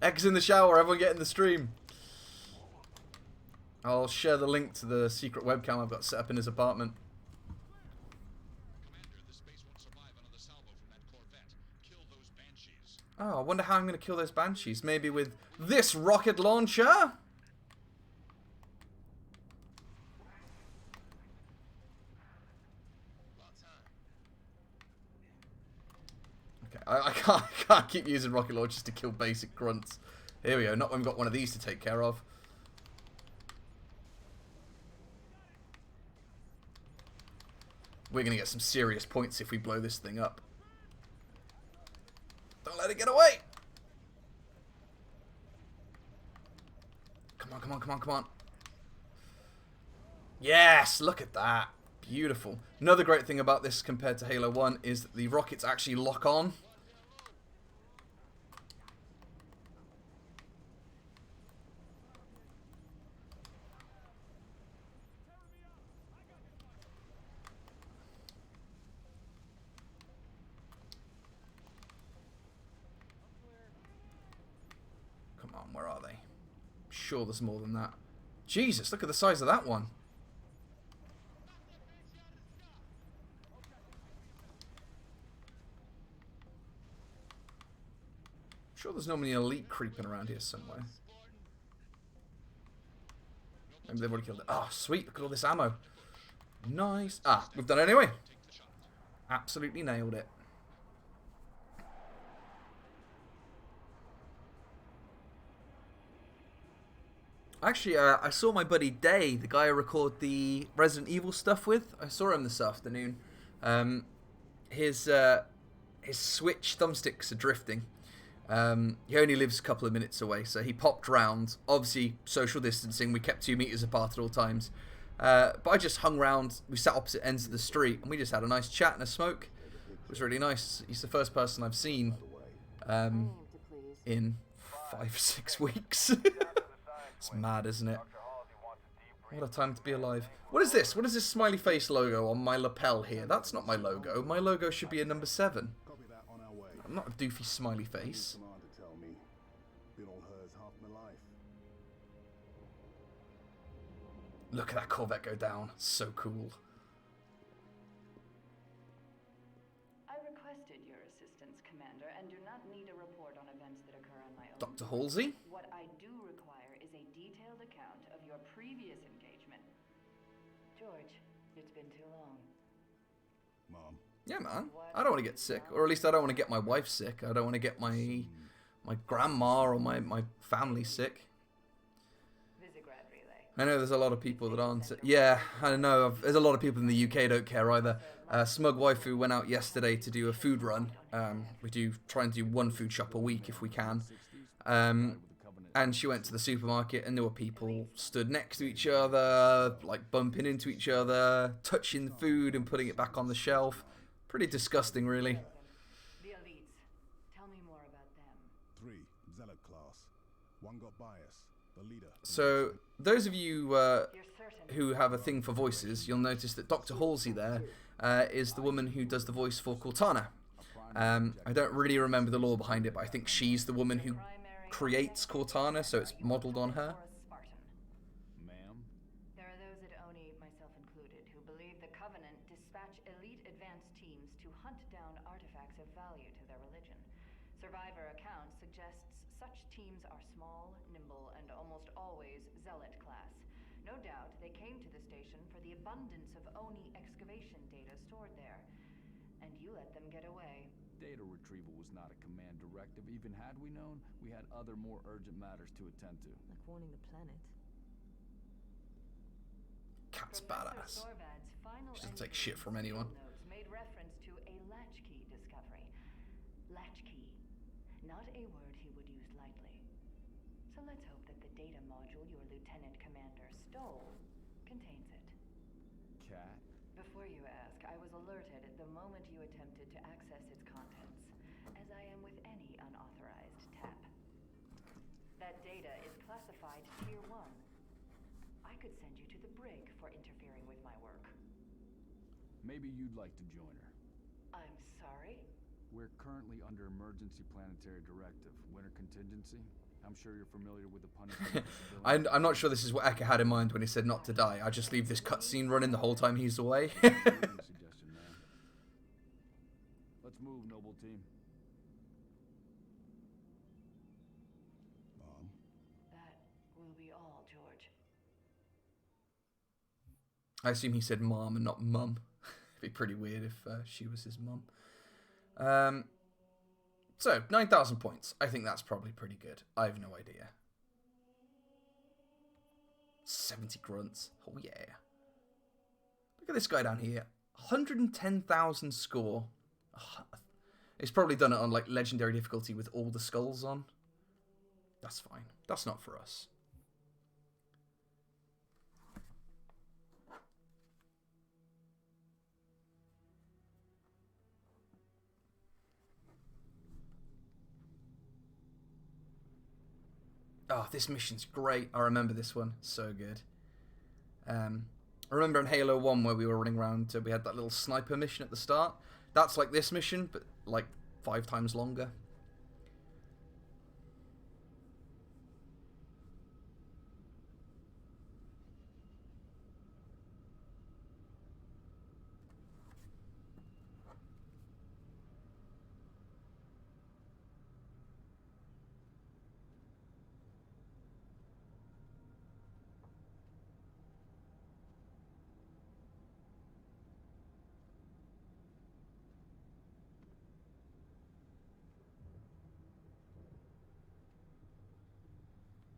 A: X in the shower, everyone get in the stream. I'll share the link to the secret webcam I've got set up in his apartment. Oh, I wonder how I'm going to kill those Banshees. Maybe with this rocket launcher? Okay, I can't keep using rocket launchers to kill basic grunts. Here we go. Not when we've got one of these to take care of. We're going to get some serious points if we blow this thing up. Don't let it get away! Come on, come on, come on, come on. Yes! Look at that. Beautiful. Another great thing about this compared to Halo 1 is that the rockets actually lock on. Where are they? Sure, there's more than that. Jesus, look at the size of that one. Sure, there's normally an elite creeping around here somewhere. Maybe they've already killed it. Oh, sweet. Look at all this ammo. Nice. Ah, we've done it anyway. Absolutely nailed it. Actually, I saw my buddy Day, the guy I record the Resident Evil stuff with. I saw him this afternoon. His Switch thumbsticks are drifting. He only lives a couple of minutes away, so he popped round. Obviously, social distancing. We kept 2 meters apart at all times. But I just hung round. We sat opposite ends of the street, and we just had a nice chat and a smoke. It was really nice. He's the first person I've seen in 5-6 weeks. It's mad, isn't it? What a time to be alive. What is this? What is this smiley face logo on my lapel here? That's not my logo. My logo should be a number 7. I'm not a doofy smiley face. Look at that Corvette go down. So cool.
J: I requested your assistance, Commander, and do not need a report on events that occur on my own.
A: Dr. Halsey?
J: What I do require is a detailed account of your previous engagement. George, it's been too long.
D: Mom.
A: Yeah, man. I don't want to get sick. Or at least I don't want to get my wife sick. I don't want to get my grandma or my family sick. I know there's a lot of people that aren't. Yeah, I know. There's a lot of people in the UK don't care either. Smug Waifu went out yesterday to do a food run. We do try and do one food shop a week if we can. And she went to the supermarket and there were people stood next to each other, like bumping into each other, touching food and putting it back on the shelf. Pretty disgusting, really.
J: The elites. Tell me more about them.
D: 3, Zealot class. 1 got bias. The leader.
A: So, those of you who have a thing for voices, you'll notice that Dr. Halsey there is the woman who does the voice for Cortana. I don't really remember the lore behind it, but I think she's the woman who creates Cortana, so it's modeled on her.
J: Ma'am? There are those at ONI, myself included, who believe the Covenant dispatch elite advanced teams to hunt down artifacts of value to their religion. Survivor accounts suggests such teams are small, nimble, and almost always Zealot class. No doubt they came to the station for the abundance of Oni excavation data stored there. And you let them get away.
C: Data retrieval was not a command directive. Even had we known, we had other more urgent matters to attend to.
E: Like warning the planet.
A: Cat's
J: Professor
A: badass.
J: Sorvad's final
A: She doesn't take shit from anyone.
J: notes made reference to a latchkey discovery. Latchkey. Not a word he would use lightly. So let's hope that the data module your lieutenant commander stole contains it.
C: Cat?
J: Before you ask, I was alerted the moment you attempted to access its contents, as I am with any unauthorized tap. That data is classified Tier 1. I could send you to the brig for interfering with my work.
C: Maybe you'd like to join her.
J: I'm sorry?
C: We're currently under emergency planetary directive, winter contingency. I'm sure you're familiar with the punishment.
A: I'm not sure this is what Eka had in mind when he said not to die. I just leave this cutscene running the whole time he's away.
C: Suggestion, man. Let's move, noble team.
D: Mom?
J: That will be all, George.
A: I assume he said mom and not mum. It'd be pretty weird if she was his mum. So, 9,000 points. I think that's probably pretty good. I have no idea. 70 grunts. Oh, yeah. Look at this guy down here. 110,000 score. He's probably done it on, like, legendary difficulty with all the skulls on. That's fine. That's not for us. Oh, this mission's great. I remember this one. So good. I remember in Halo 1 where we were running around, we had that little sniper mission at the start. That's like this mission, but like 5 times longer.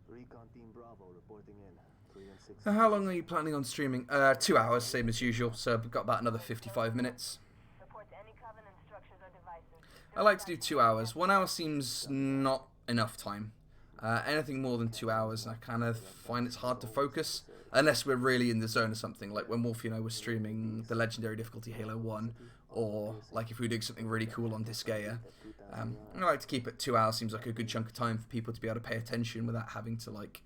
H: Recon Team Bravo reporting in. 3 and 6.
A: So how long are you planning on streaming? 2 hours, same as usual. So we've got about another 55 minutes.
F: Report to any Covenant structures or devices.
A: I like to do 2 hours. 1 hour seems not enough time. Anything more than 2 hours, I kind of find it's hard to focus. Unless we're really in the zone or something, like when Wolfie and I were streaming the Legendary Difficulty Halo 1, or like if we were doing something really cool on Disgaea. I like to keep it 2 hours, seems like a good chunk of time for people to be able to pay attention without having to like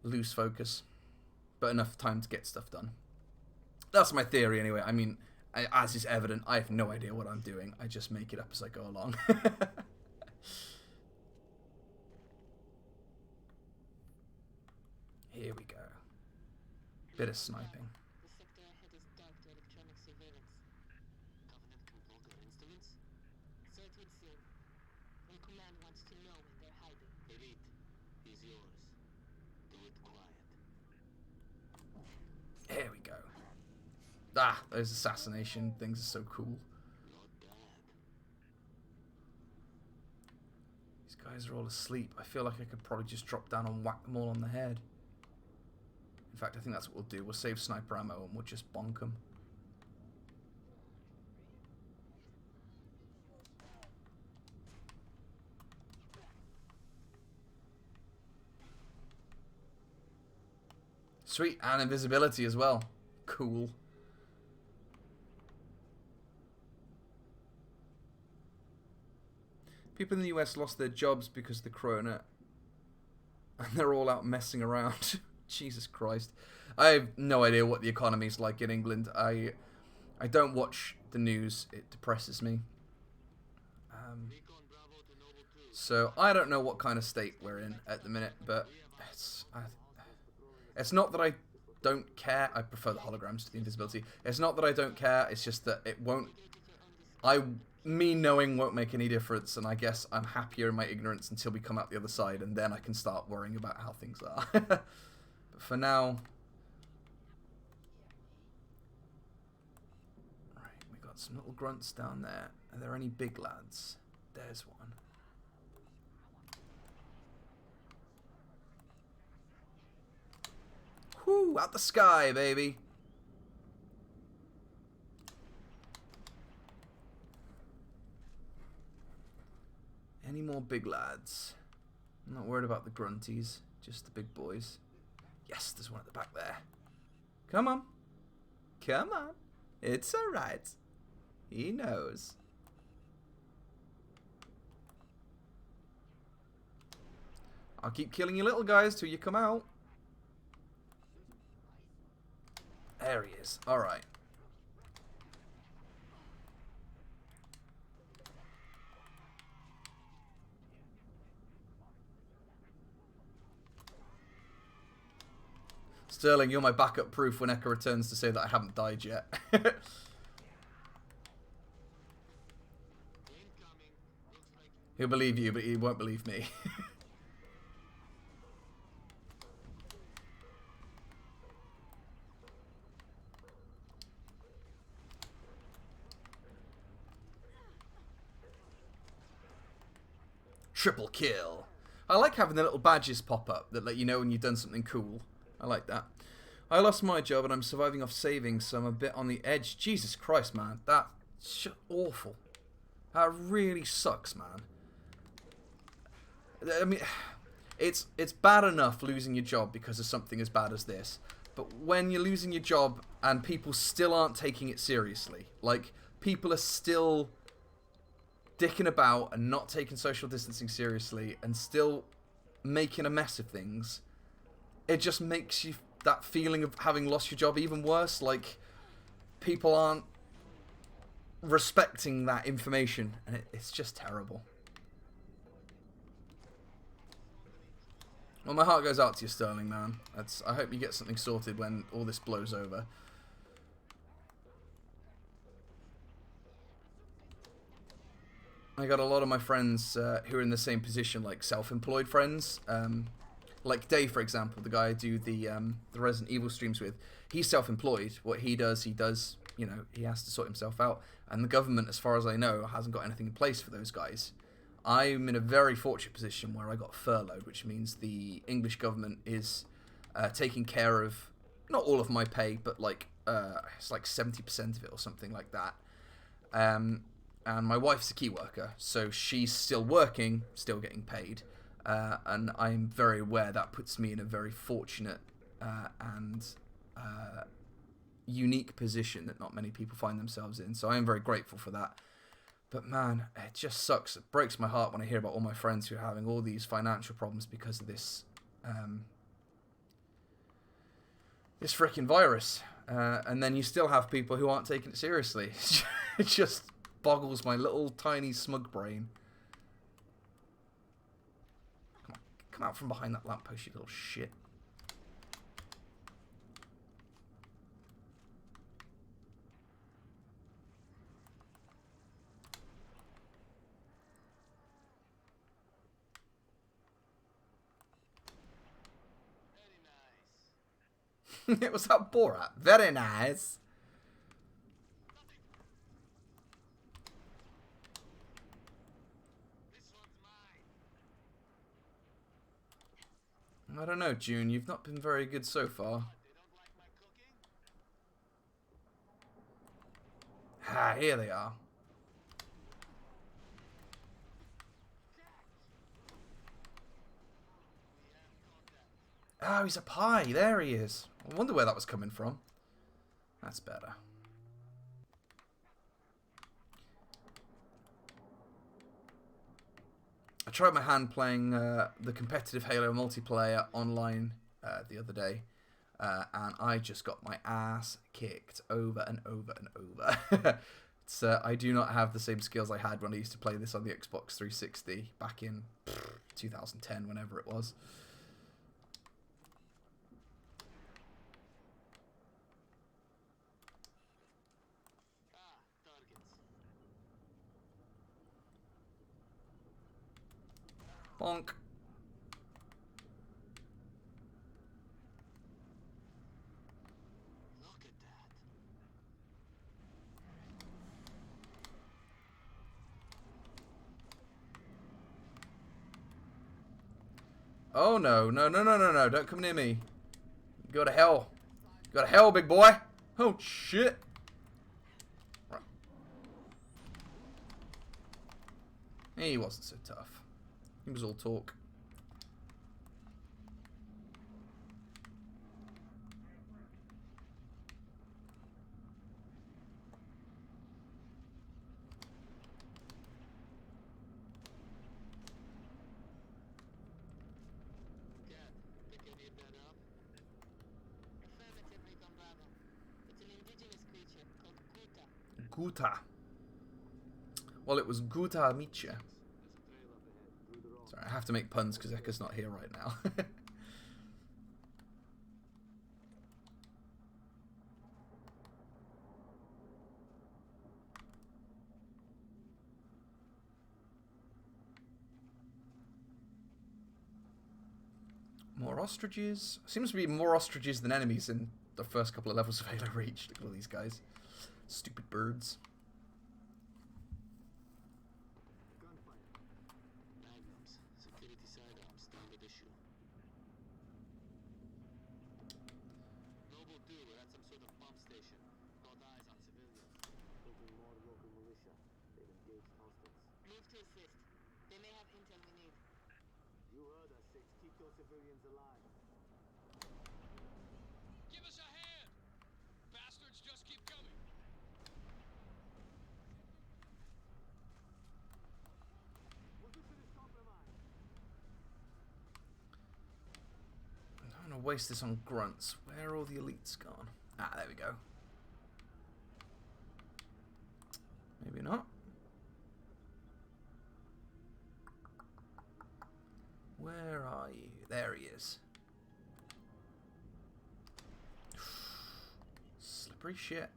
A: lose focus. But enough time to get stuff done. That's my theory anyway. I mean, as is evident, I have no idea what I'm doing. I just make it up as I go along. Here we go. Bit of sniping.
K: The sector ahead is tagged to electronic surveillance. Covenant can block our instruments? So it would seem. My command wants to know where they're hiding. Elite, he's yours. Do it quiet.
A: Here we go. Ah, those assassination things are so cool.
K: Not bad.
A: These guys are all asleep. I feel like I could probably just drop down and whack them all on the head. In fact, I think that's what we'll do. We'll save sniper ammo and we'll just bonk them. Sweet, and invisibility as well. Cool. People in the US lost their jobs because of the corona. And they're all out messing around. Jesus Christ. I have no idea what the economy's like in England. I don't watch the news. It depresses me. So I don't know what kind of state we're in at the minute, but it's not that I don't care. I prefer the holograms to the invisibility. It's not that I don't care. It's just that it won't... me knowing won't make any difference, and I guess I'm happier in my ignorance until we come out the other side, and then I can start worrying about how things are. But for now... Right, we got some little grunts down there. Are there any big lads? There's one. Whoo! Out the sky, baby! Any more big lads? I'm not worried about the grunties, just the big boys. Yes, there's one at the back there. Come on. Come on. It's alright. He knows. I'll keep killing you little guys till you come out. There he is. Alright. Sterling, you're my backup proof when Echo returns to say that I haven't died yet. He'll believe you, but he won't believe me. Triple kill. I like having the little badges pop up that let you know when you've done something cool. I like that. I lost my job and I'm surviving off savings, so I'm a bit on the edge. Jesus Christ, man. That's awful. That really sucks, man. I mean, it's bad enough losing your job because of something as bad as this. But when you're losing your job and people still aren't taking it seriously, like, people are still dicking about and not taking social distancing seriously and still making a mess of things, it just makes you, that feeling of having lost your job, even worse. Like, people aren't respecting that information, and it's just terrible. Well, my heart goes out to you, Sterling, man. I hope you get something sorted when all this blows over. I got a lot of my friends who are in the same position, like self-employed friends. Like Dave, for example, the guy I do the Resident Evil streams with. He's self-employed. What he does, you know, he has to sort himself out. And the government, as far as I know, hasn't got anything in place for those guys. I'm in a very fortunate position where I got furloughed, which means the English government is taking care of, not all of my pay, but like it's like 70% of it or something like that. And my wife's a key worker, so she's still working, still getting paid. And I'm very aware that puts me in a very fortunate and unique position that not many people find themselves in. So I am very grateful for that. But man, it just sucks. It breaks my heart when I hear about all my friends who are having all these financial problems because of this this freaking virus. And then you still have people who aren't taking it seriously. It just boggles my little tiny smug brain. Come on, come out from behind that lamppost, you little shit. It was that Borat. Very nice. I don't know, June. You've not been very good so far. Ah, here they are. Oh, he's a pie. There he is. I wonder where that was coming from. That's better. I tried my hand playing the competitive Halo multiplayer online the other day, and I just got my ass kicked over and over and over. I do not have the same skills I had when I used to play this on the Xbox 360 back in 2010, whenever it was. Honk.
K: Look at that.
A: Oh no, no, no, no, no, no, don't come near me. Go to hell. Go to hell, big boy. Oh shit. Right. He wasn't so tough. He was all talk.
K: Cat, think any of that up?
F: Affirmative, Recon Bravo. It's an indigenous creature called Guta.
A: Guta. Well, it was Guta Micha. Sorry, I have to make puns because Ekka's not here right now. More ostriches. Seems to be more ostriches than enemies in the first couple of levels of Halo Reach. Look at all these guys. Stupid birds.
K: Magnums, security sidearms, standard issue. Noble 2, we're at some sort of pump station. Got eyes on civilians.
C: Looking more local militia. They've engaged hostiles.
F: Move to assist. They may have intel we need.
C: You heard us, 6. Keep those civilians alive.
G: Give us a hand! Bastards just keep coming!
A: I don't want to waste this on grunts. Where are all the elites gone? Ah, there we go. Maybe not. Where are you? There he is. Slippery shit.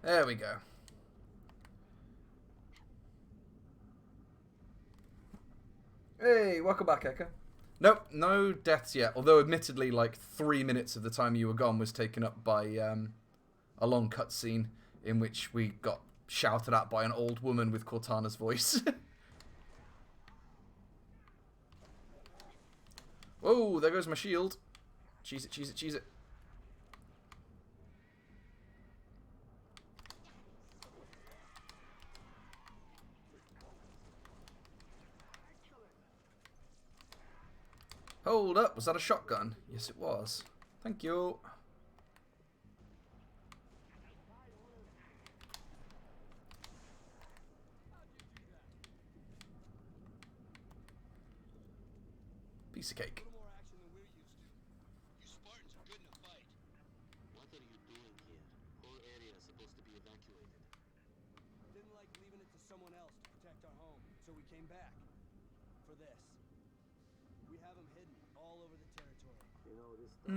A: There we go. Hey, welcome back, Ekka. Nope, no deaths yet. Although, admittedly, like 3 minutes of the time you were gone was taken up by a long cutscene in which we got shouted at by an old woman with Cortana's voice. Whoa, there goes my shield. Cheese it, cheese it, cheese it. Hold up, was that a shotgun? Yes, it was. Thank you. Piece of cake.
G: More action than we're used to. You Spartans are good in a fight.
K: What are you doing here? Whole area is supposed to be evacuated.
L: Didn't like leaving it to someone else to protect our home, so we came back. For this. We have them hidden all over the territory.
C: You know, this stuff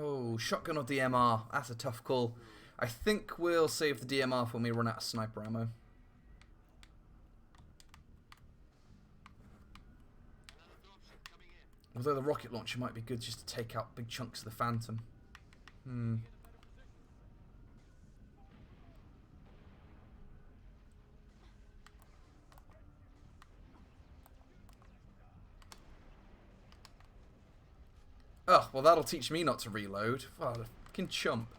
A: Oh, shotgun or DMR? That's a tough call. I think we'll save the DMR for when we run out of sniper ammo. Although the rocket launcher might be good just to take out big chunks of the Phantom. Oh, well that'll teach me not to reload. What a fucking chump.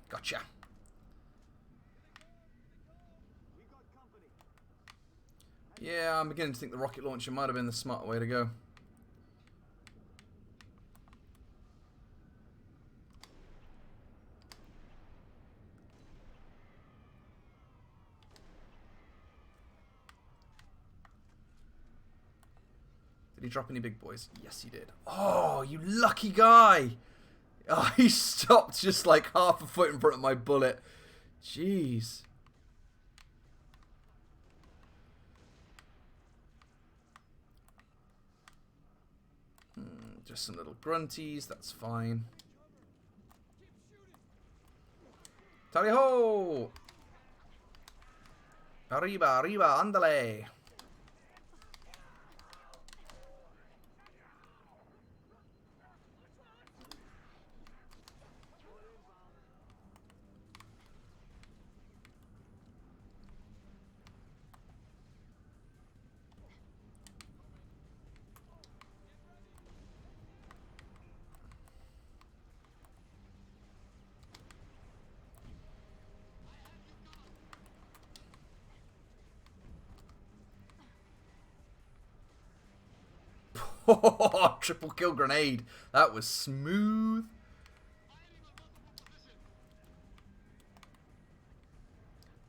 A: Gotcha. Yeah, I'm beginning to think the rocket launcher might have been the smart way to go. Did he drop any big boys? Yes, he did. Oh, you lucky guy! Oh, he stopped just like half a foot in front of my bullet. Jeez. Just some little grunties, that's fine. Tally ho! Arriba, arriba, andale! Oh, triple kill grenade. That was smooth.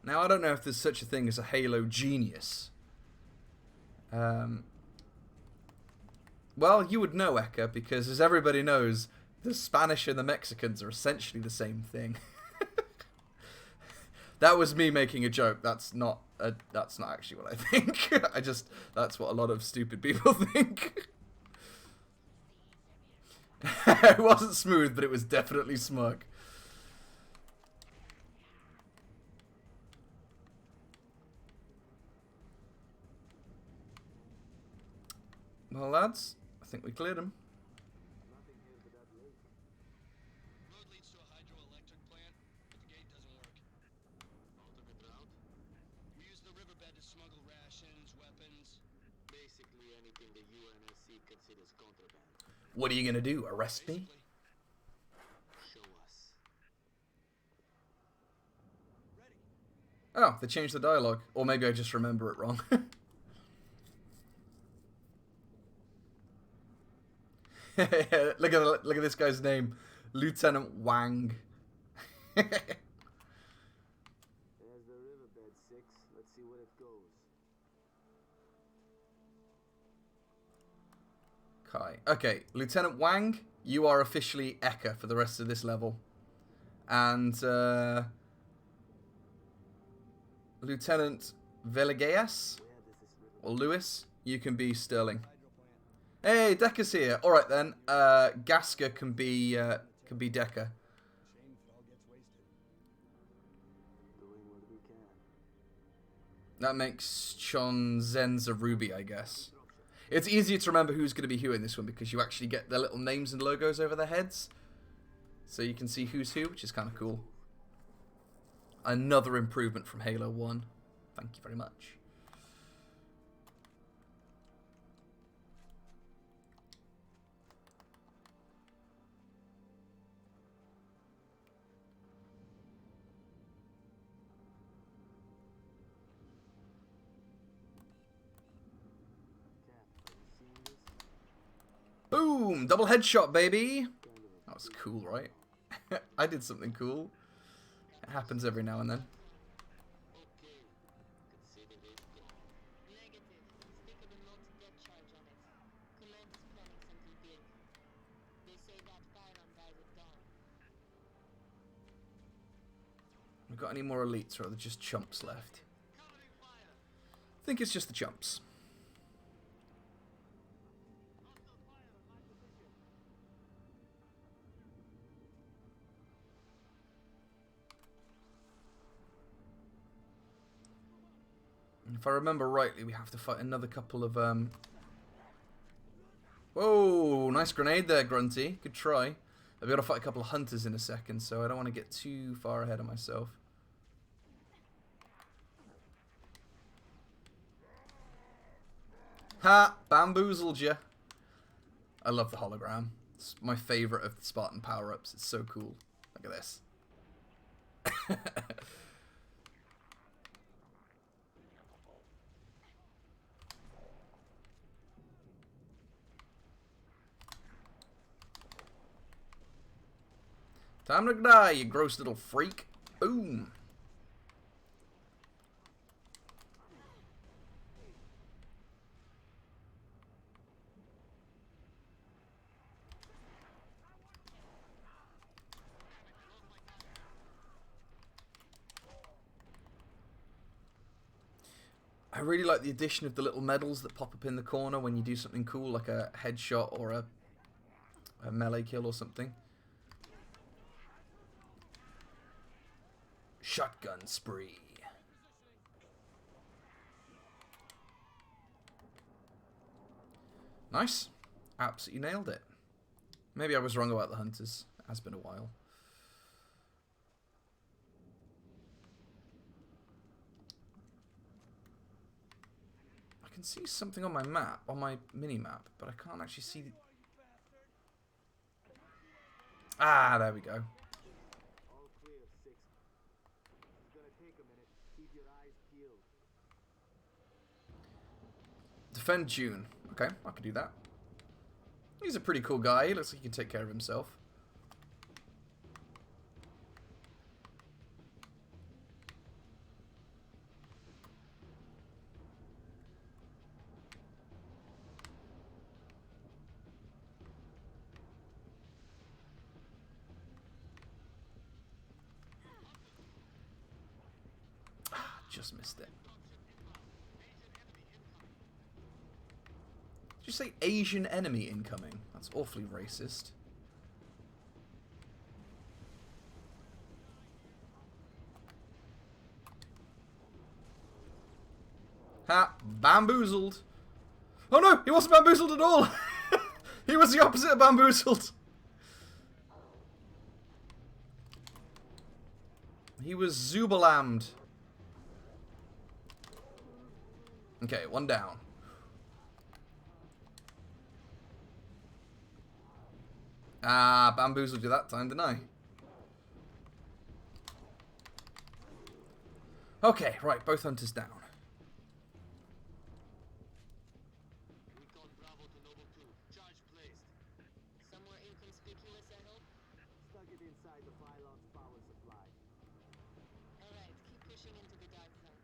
A: Now, I don't know if there's such a thing as a Halo genius. Well, you would know, Eka, because as everybody knows, the Spanish and the Mexicans are essentially the same thing. That was me making a joke. That's not actually what I think. That's what a lot of stupid people think. It wasn't smooth, but it was definitely smug. Well, lads, I think we cleared him.
G: Road leads to a hydroelectric plant, but the gate doesn't work. Alternate route? We use the riverbed to smuggle rations, weapons. Basically anything the UNSC considers contraband.
A: What are you gonna do? Arrest me?
G: Show us.
A: Oh, they changed the dialogue. Or maybe I just remember it wrong. look at this guy's name. Lieutenant Wang.
C: There's the riverbed, 6. Let's see what it goes.
A: Kai. Okay, Lieutenant Wang, you are officially Eka for the rest of this level. And Lieutenant Villegas, or Lewis, you can be Sterling. Hey, Decker's here. All right then. Gasker can be Decker. That makes Chonzenza Ruby, I guess. It's easier to remember who's going to be who in this one because you actually get their little names and logos over their heads. So you can see who's who, which is kind of cool. Another improvement from Halo 1. Thank you very much. Boom! Double headshot, baby! That was cool, right? I did something cool. It happens every now and then.
F: Negative. Speak of a multi-death charge on it. Command is planning something big. They say that Byron died at dawn.
A: We got any more elites, or are there just chumps left? I think it's just the chumps. If I remember rightly, we have to fight another couple of, Whoa, nice grenade there, Grunty. Good try. I've got to fight a couple of hunters in a second, so I don't want to get too far ahead of myself. Ha! Bamboozled ya. I love the hologram. It's my favorite of the Spartan power-ups. It's so cool. Look at this. Time to die, you gross little freak. Boom. really like the addition of the little medals that pop up in the corner when you do something cool, like a headshot or a melee kill or something. Shotgun spree. Nice. Absolutely nailed it. Maybe I was wrong about the hunters. It has been a while. I can see something on my map, on my mini-map, but I can't actually see... Ah, there we go.
H: All clear, 6. It's gonna take a minute. Keep your eyes peeled.
A: Defend June. Okay, I can do that. He's a pretty cool guy. He looks like he can take care of himself. Just missed it. Did you say Asian enemy incoming? That's awfully racist. Ha! Bamboozled! Oh no! He wasn't bamboozled at all! He was the opposite of bamboozled! He was Zubalammed. Okay, one down. Ah, bamboozled you that time, didn't I? Okay, right, both hunters down.
G: Recon Bravo to Noble 2. Charge placed.
F: Somewhere inconspicuous, I hope?
H: Stuck it inside the pylon's power supply.
F: Alright, keep pushing into the dark zone.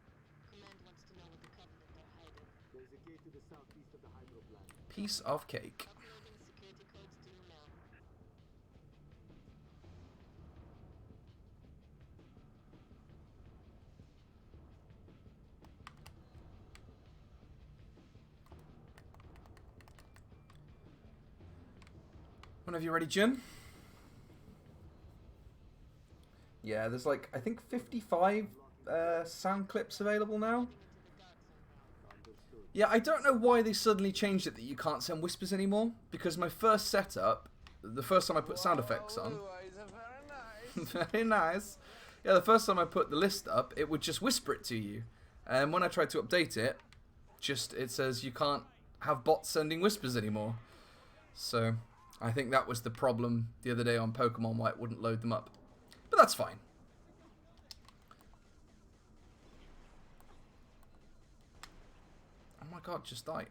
F: Command wants to know what the Covenant are hiding.
H: There's a gate to the southeast of the hydro plant.
A: Piece of cake.
F: Uploading security codes to you now.
A: Whenever you're ready, Jim. Yeah, there's like, I think 55 sound clips available now. Yeah, I don't know why they suddenly changed it that you can't send whispers anymore. Because my first setup, the first time I put sound effects on... Very nice. Yeah, the first time I put the list up, it would just whisper it to you. And when I tried to update it, it says you can't have bots sending whispers anymore. So... I think that was the problem the other day on Pokemon, why it wouldn't load them up. But that's fine. Oh my god, just die.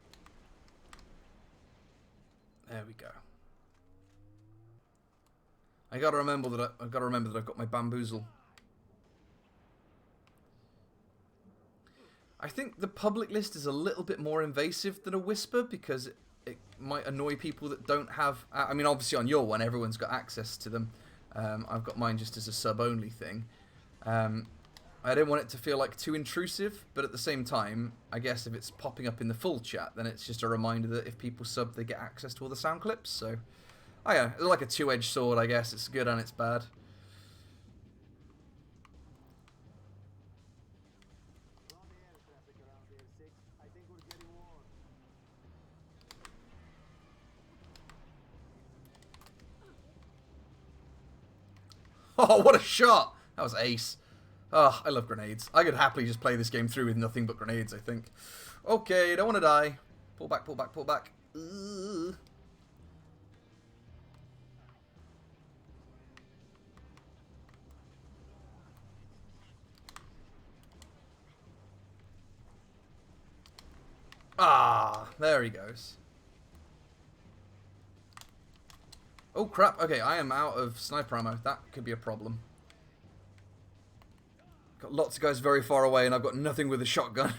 A: There we go. I gotta remember that I've got my bamboozle. I think the public list is a little bit more invasive than a whisper because it might annoy people that don't have... I mean, obviously on your one, everyone's got access to them. I've got mine just as a sub-only thing. I don't want it to feel like too intrusive, but at the same time, I guess if it's popping up in the full chat, then it's just a reminder that if people sub, they get access to all the sound clips. So, oh yeah, it's like a two-edged sword, I guess. It's good and it's bad. Oh, what a shot! That was ace. Oh, I love grenades. I could happily just play this game through with nothing but grenades, I think. Okay, don't want to die. Pull back, pull back, pull back. Ah, there he goes. Oh crap, okay, I am out of sniper ammo. That could be a problem. Got lots of guys very far away and I've got nothing with a shotgun.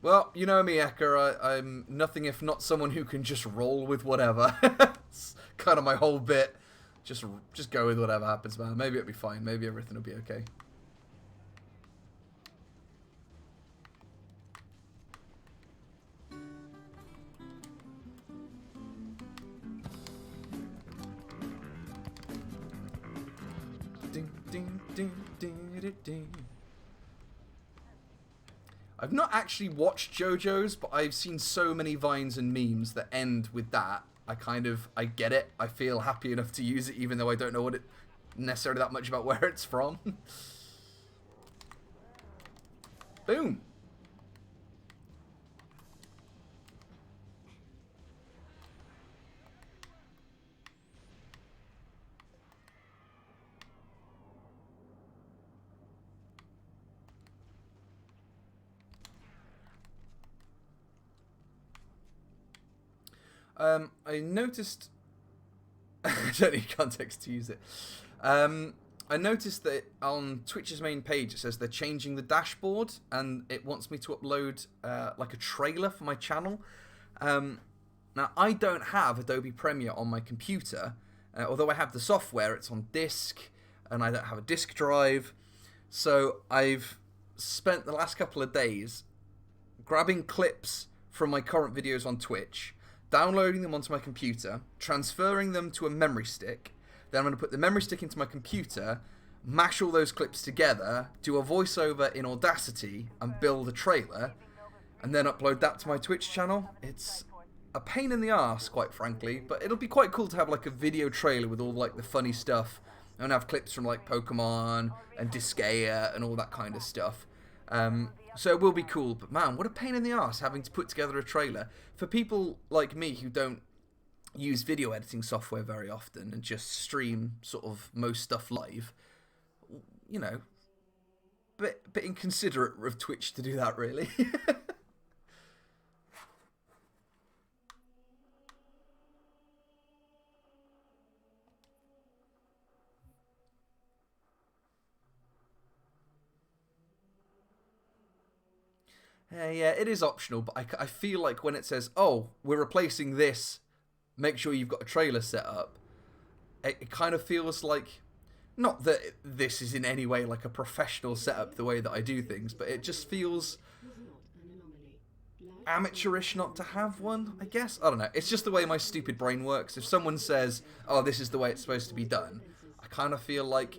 A: Well, you know me, Ecker, I'm nothing if not someone who can just roll with whatever. It's kind of my whole bit. Just go with whatever happens, man. Maybe it'll be fine. Maybe everything will be okay. I've not actually watched JoJo's, but I've seen so many vines and memes that end with that. I get it. I feel happy enough to use it, even though I don't know what it necessarily that much about where it's from. Boom. I noticed... I don't need context to use it. I noticed that on Twitch's main page it says they're changing the dashboard and it wants me to upload like a trailer for my channel. Now, I don't have Adobe Premiere on my computer. Although I have the software, it's on disk and I don't have a disk drive. So I've spent the last couple of days grabbing clips from my current videos on Twitch, downloading them onto my computer, transferring them to a memory stick. Then I'm going to put the memory stick into my computer, mash all those clips together, do a voiceover in Audacity, and build a trailer, and then upload that to my Twitch channel. It's a pain in the ass, quite frankly, but it'll be quite cool to have like a video trailer with all like the funny stuff, and have clips from like Pokemon and Disgaea and all that kind of stuff. So it will be cool, but man, what a pain in the ass having to put together a trailer. For people like me who don't use video editing software very often and just stream sort of most stuff live, you know, bit inconsiderate of Twitch to do that, really. Yeah, it is optional, but I feel like when it says, oh, we're replacing this, make sure you've got a trailer set up, it kind of feels like, not that this is in any way like a professional setup the way that I do things, but it just feels amateurish not to have one, I guess. I don't know. It's just the way my stupid brain works. If someone says, oh, this is the way it's supposed to be done, I kind of feel like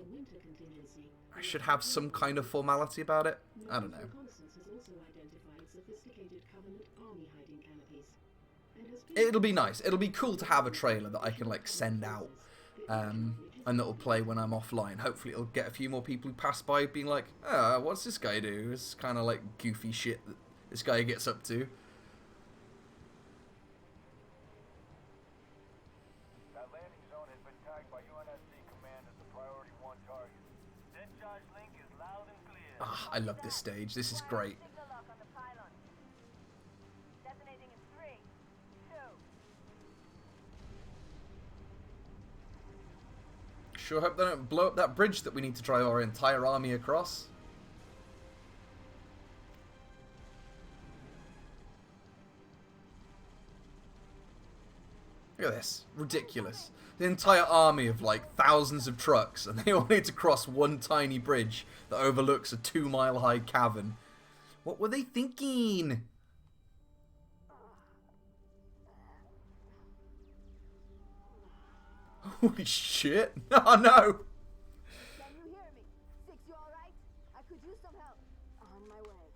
A: I should have some kind of formality about it. I don't know. It'll be nice. It'll be cool to have a trailer that I can like send out, and that'll play when I'm offline. Hopefully it'll get a few more people who pass by being like, oh, what's this guy do? It's kind of like goofy shit that this guy gets up to.
C: That landing zone has been tagged by UNSC command as the priority 1 target. Dead charge link is loud and clear.
A: Ah, I love this stage. This is great. Sure hope they don't blow up that bridge that we need to drive our entire army across. Look at this. Ridiculous. The entire army of like thousands of trucks, and they all need to cross one tiny bridge that overlooks a 2-mile-high cavern. What were they thinking? Holy shit. Oh no!
E: Can you hear me? Six, you alright? I could use some help. On my way.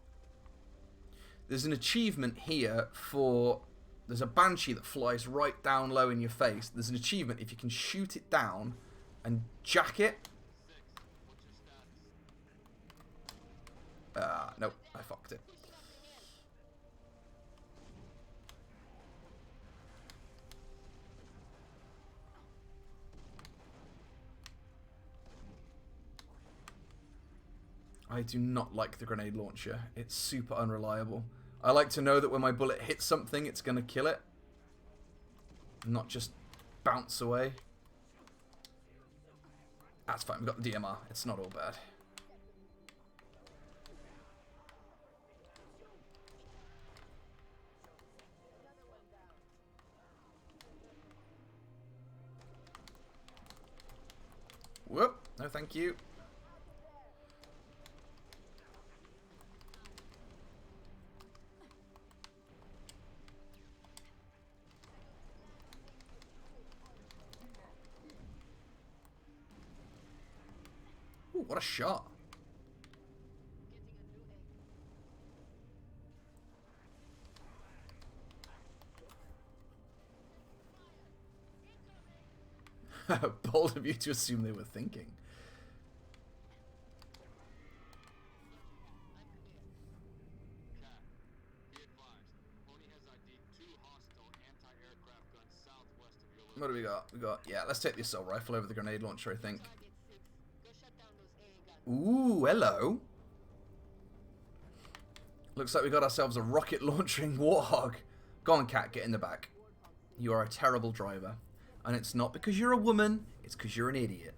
A: There's an achievement here for... There's a Banshee that flies right down low in your face. There's an achievement if you can shoot it down and jack it. Nope, I fucked it. I do not like the grenade launcher. It's super unreliable. I like to know that when my bullet hits something, it's going to kill it. Not just bounce away. That's fine, we've got the DMR. It's not all bad. Whoop, no thank you. Ooh, what a shot. Bold of you to assume they were thinking. What do we got? Yeah, let's take the assault rifle over the grenade launcher, I think. Ooh, hello. Looks like we got ourselves a rocket launching warthog. Go on, Cat, get in the back. You are a terrible driver. And it's not because you're a woman, it's because you're an idiot.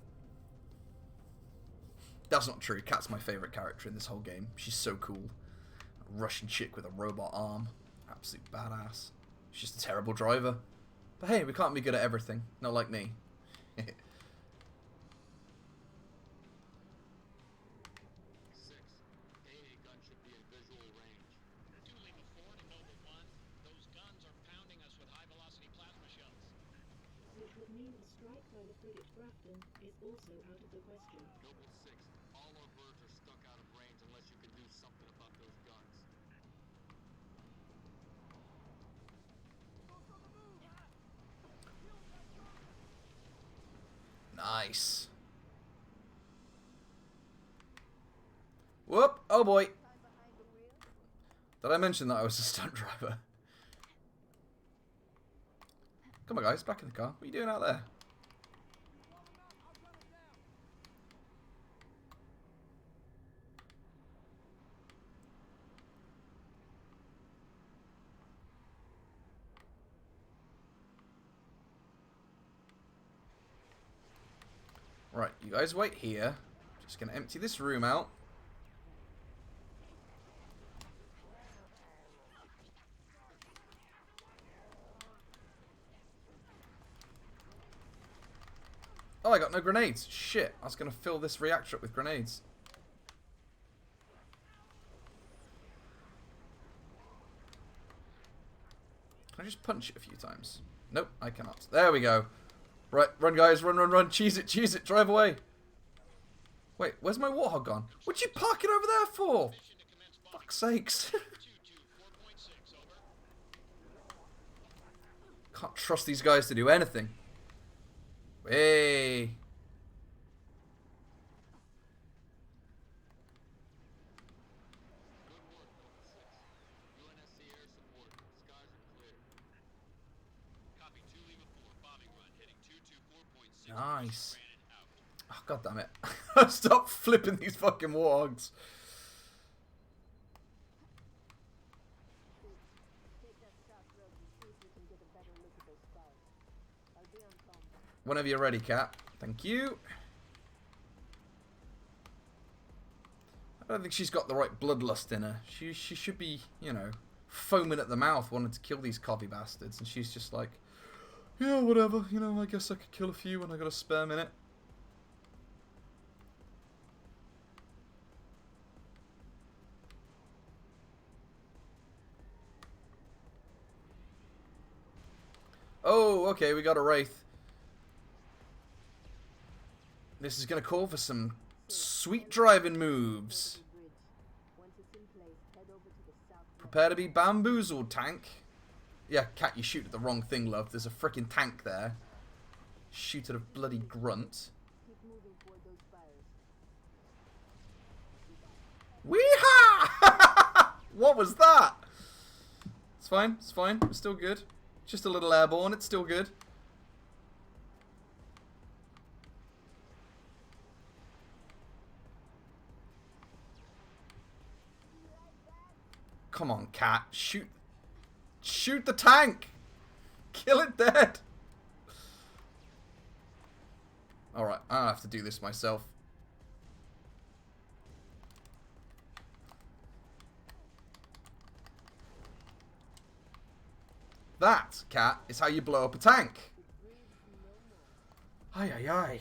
A: That's not true. Cat's my favourite character in this whole game. She's so cool. A Russian chick with a robot arm. Absolute badass. She's just a terrible driver. But hey, we can't be good at everything. Not like me.
I: Which would mean a strike by the frigate Grafton is also out of the question.
G: Noble 6, all our birds are stuck out of range unless you can do something about those guns.
A: Nice. Whoop! Oh boy. Did I mention that I was a stunt driver? Come on, guys, back in the car. What are you doing out there? Right, you guys wait here. Just gonna empty this room out. Oh, I got no grenades. Shit, I was gonna fill this reactor up with grenades. Can I just punch it a few times? Nope, I cannot. There we go. Right, run guys, run, run, run. Cheese it, drive away. Wait, where's my warthog gone? What'd you park it over there for? Fuck's sakes. Can't trust these guys to do anything. Hey. Nice. Oh, God damn it. Stop flipping these fucking warthogs. Whenever you're ready, Cat. Thank you. I don't think she's got the right bloodlust in her. She should be, you know, foaming at the mouth wanting to kill these coffee bastards. And she's just like, yeah, whatever. You know, I guess I could kill a few when I got a spare minute. Oh, okay, we got a Wraith. This is going to call for some sweet driving moves. Prepare to be bamboozled, tank. Yeah, Cat, you shoot at the wrong thing, love. There's a freaking tank there. Shoot at a bloody grunt. Weehaw! What was that? It's fine, it's fine. It's still good. Just a little airborne, it's still good. Come on, Cat. Shoot. Shoot the tank! Kill it dead! Alright, I have to do this myself. That, Cat, is how you blow up a tank. Aye, aye, aye.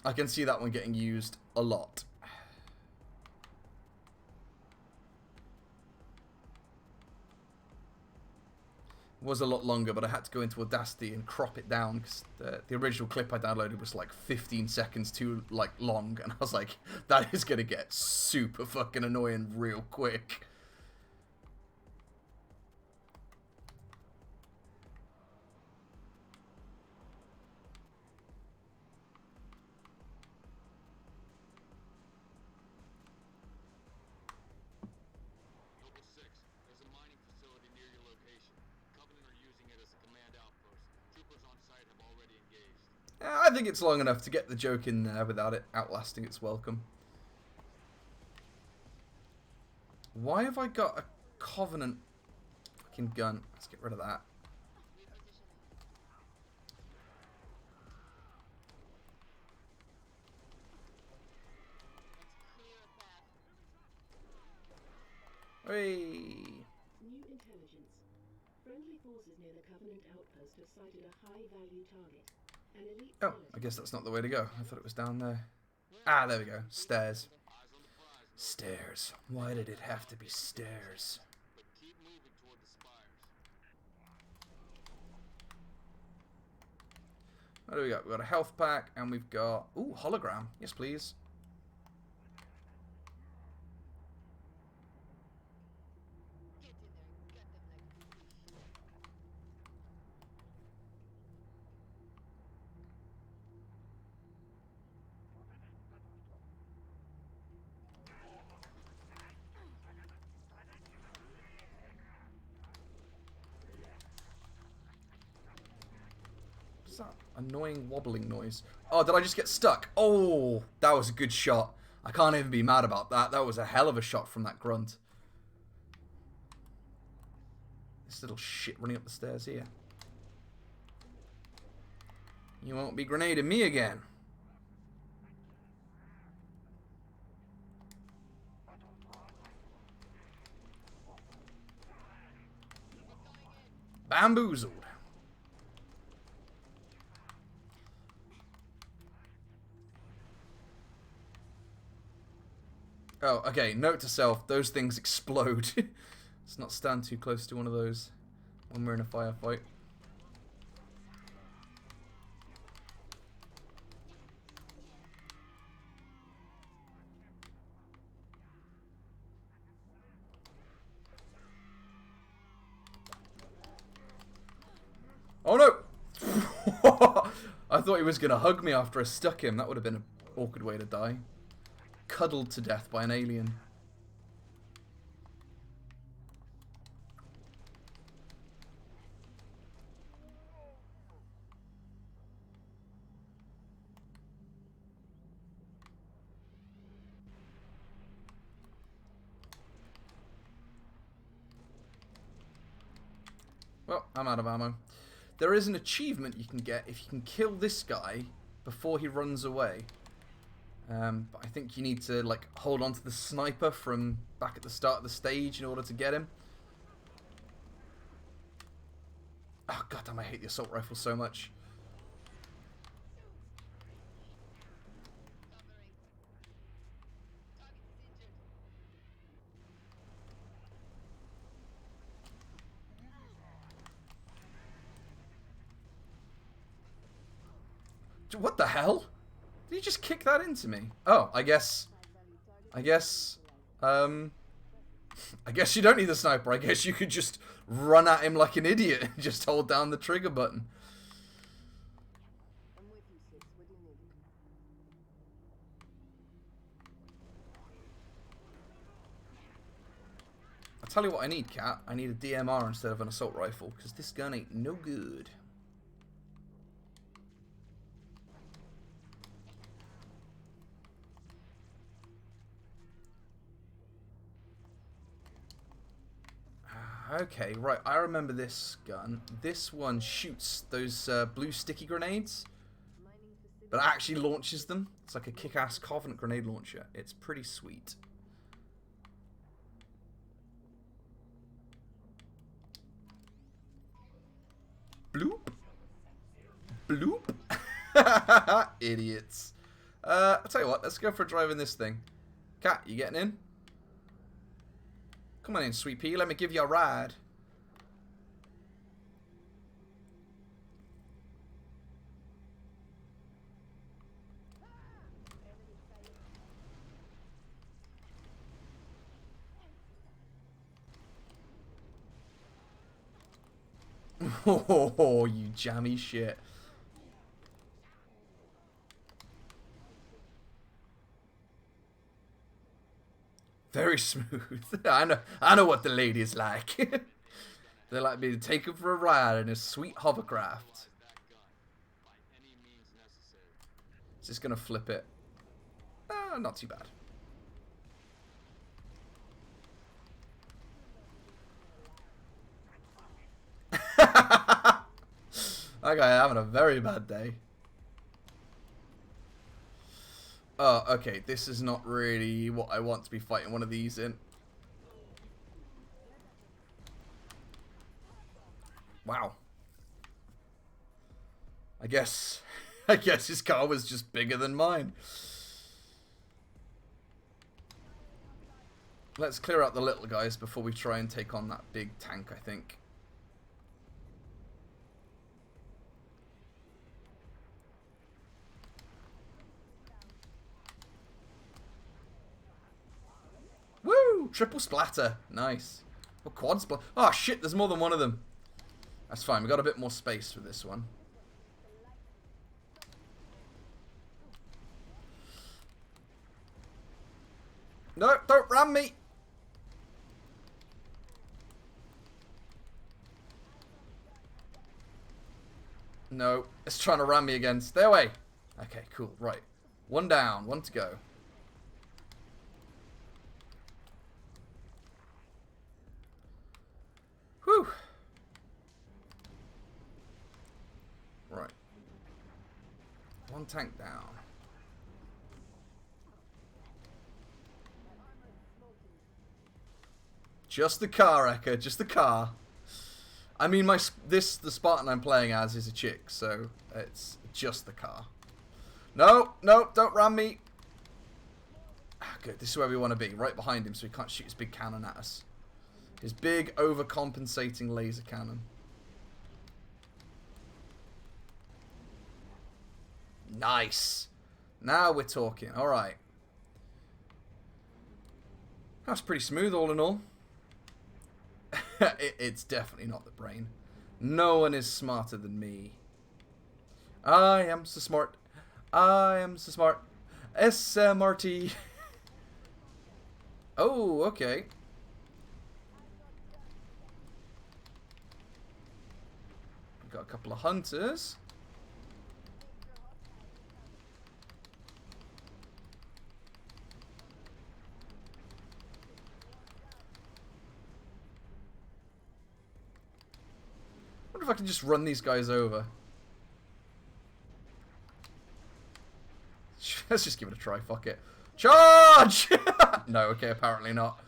A: I can see that one getting used a lot. was a lot longer, but I had to go into Audacity and crop it down because the original clip I downloaded was like 15 seconds too like long, and I was like, that is gonna get super fucking annoying real quick. I think it's long enough to get the joke in there without it outlasting its welcome. Why have I got a Covenant fucking gun? Let's get rid of that. Hey.
I: New intelligence. Friendly forces near the Covenant outpost have sighted a high-value target.
A: Oh, I guess that's not the way to go. I thought it was down there. Ah, there we go. Stairs. Stairs. Why did it have to be stairs? What do we got? We've got a health pack, and we've got... Ooh, hologram. Yes, please. That annoying wobbling noise. Oh, did I just get stuck? Oh, that was a good shot. I can't even be mad about that. That was a hell of a shot from that grunt. This little shit running up the stairs here. You won't be grenading me again. Bamboozled. Oh, okay, note to self, those things explode. Let's not stand too close to one of those when we're in a firefight. Oh no! I thought he was going to hug me after I stuck him. That would have been an awkward way to die. Cuddled to death by an alien. Well, I'm out of ammo. There is an achievement you can get if you can kill this guy before he runs away. But I think you need to like hold on to the sniper from back at the start of the stage in order to get him. Oh goddamn, I hate the assault rifle so much. What the hell? Did you just kick that into me? Oh, I guess you don't need the sniper. I guess you could just run at him like an idiot and just hold down the trigger button. I'll tell you what I need, Cat. I need a DMR instead of an assault rifle, because this gun ain't no good. Okay, right, I remember this gun. This one shoots those blue sticky grenades, but actually launches them. It's like a kick-ass Covenant grenade launcher. It's pretty sweet. Bloop. Bloop. Idiots. I'll tell you what, let's go for a drive in this thing. Cat, you getting in? Come on in, sweet pea. Let me give you a ride. Oh, you jammy shit. Very smooth. I know what the ladies like. They like being taken for a ride in a sweet hovercraft. Is this gonna flip it? Not too bad. Okay, having a very bad day. Oh, okay, this is not really what I want to be fighting one of these in. Wow. I guess his car was just bigger than mine. Let's clear out the little guys before we try and take on that big tank, I think. Woo! Triple splatter. Nice. Oh, quad splatter. Oh, shit, there's more than one of them. That's fine. We got a bit more space for this one. No, don't ram me. No, it's trying to ram me again. Stay away. Okay, cool. Right. One down. One to go. Whew. Right. One tank down. Just the car, Eka. Just the car. I mean, the Spartan I'm playing as is a chick, so it's just the car. No, no, don't ram me. Ah, good. This is where we want to be, right behind him, so he can't shoot his big cannon at us. His big, overcompensating laser cannon. Nice. Now we're talking. All right. That's pretty smooth, all in all. It's definitely not the brain. No one is smarter than me. I am so smart. I am so smart. SMRT. Oh, okay. We've got a couple of hunters. I wonder if I can just run these guys over. Let's just give it a try, fuck it. Charge! No, okay, apparently not.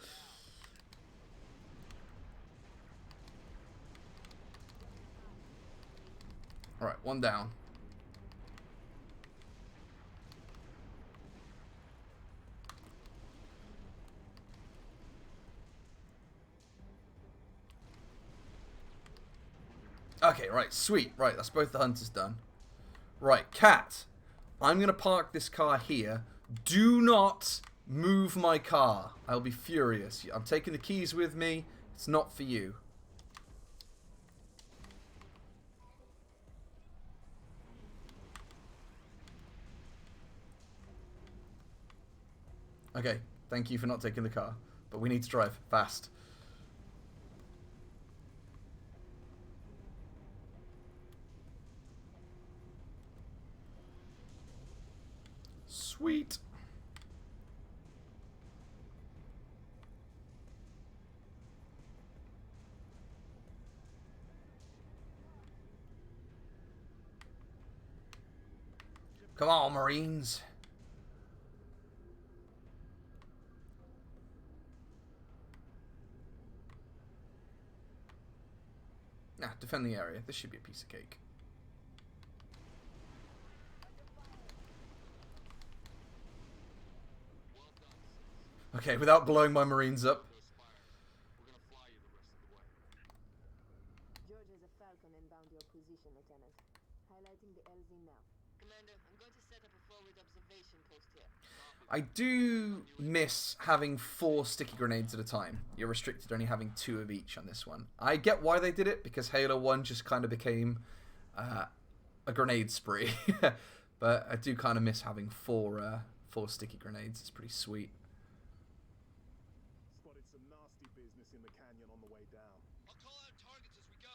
A: Alright, one down. Okay, right, sweet. Right, that's both the hunters done. Right, Cat. I'm going to park this car here. Do not move my car. I'll be furious. I'm taking the keys with me. It's not for you. Okay, thank you for not taking the car. But we need to drive fast. Sweet. Come on, Marines. Nah, defend the area. This should be a piece of cake. Okay, without blowing my Marines up.
E: George has a Falcon inbound your position, Lieutenant. Highlighting the LZ now.
F: Commander, I'm going to set up a forward observation post here.
A: I do miss having 4 sticky grenades at a time. You're restricted to only having 2 of each on this one. I get why they did it, because Halo 1 just kind of became a grenade spree. But I do kind of miss having 4 sticky grenades. It's pretty sweet.
D: Spotted some nasty business in the canyon on the way down.
G: I'll call out targets as we go.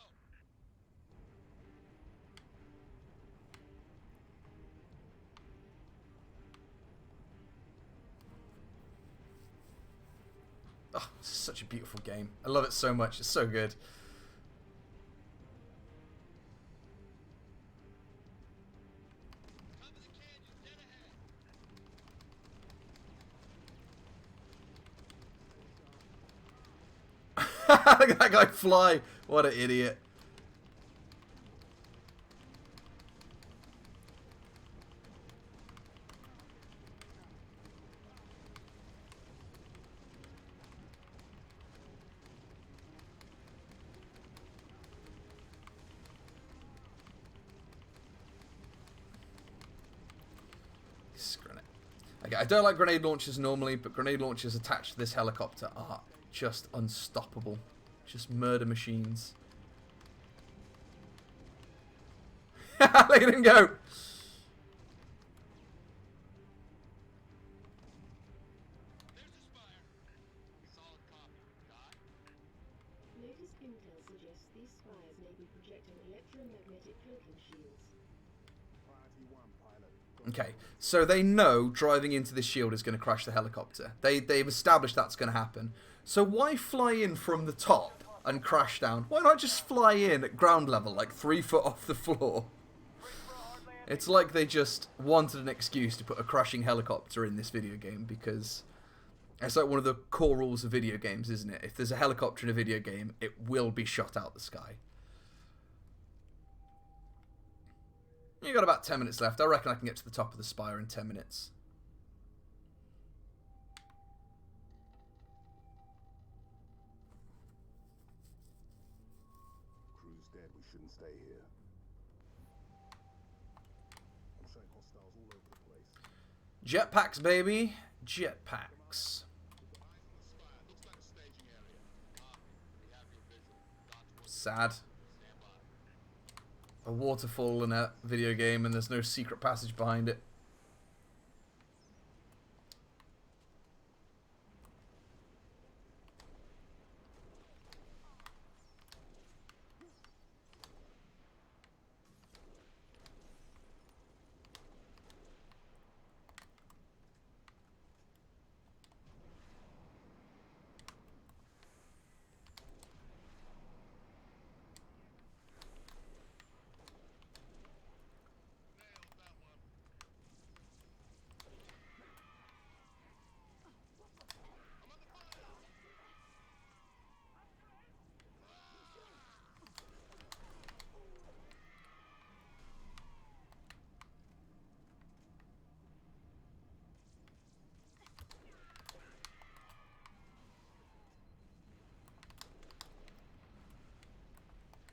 A: Oh, this is such a beautiful game. I love it so much. It's so good.
G: Top of the canyon, dead ahead.
A: Look at that guy fly. What an idiot. Okay, I don't like grenade launchers normally, but grenade launchers attached to this helicopter are just unstoppable. Just murder machines. Look at him go!
I: Latest intel suggests these spires may be projecting electromagnetic cloaking shields.
D: Priority 1, pilot.
A: Okay, so they know driving into this shield is going to crash the helicopter. They've established that's going to happen. So why fly in from the top and crash down? Why not just fly in at ground level, like 3 foot off the floor? It's like they just wanted an excuse to put a crashing helicopter in this video game, because it's like one of the core rules of video games, isn't it? If there's a helicopter in a video game, it will be shot out the sky. You got about 10 minutes left. I reckon I can get to the top of the spire in 10 minutes.
D: Crew's dead. We shouldn't stay here. I'm showing hostiles all over the place.
A: Jetpacks, baby. Jetpacks. Sad. A waterfall in a video game and there's no secret passage behind it.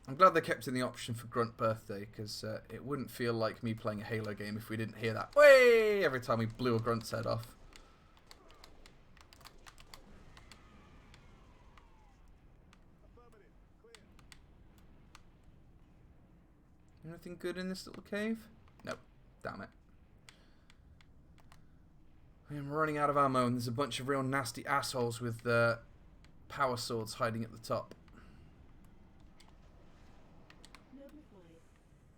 A: I'm glad they kept in the option for Grunt Birthday, because it wouldn't feel like me playing a Halo game if we didn't hear that way every time we blew a Grunt's head off. Anything good in this little cave? Nope. Damn it. I'm running out of ammo and there's a bunch of real nasty assholes with power swords hiding at the top.
I: Noble 5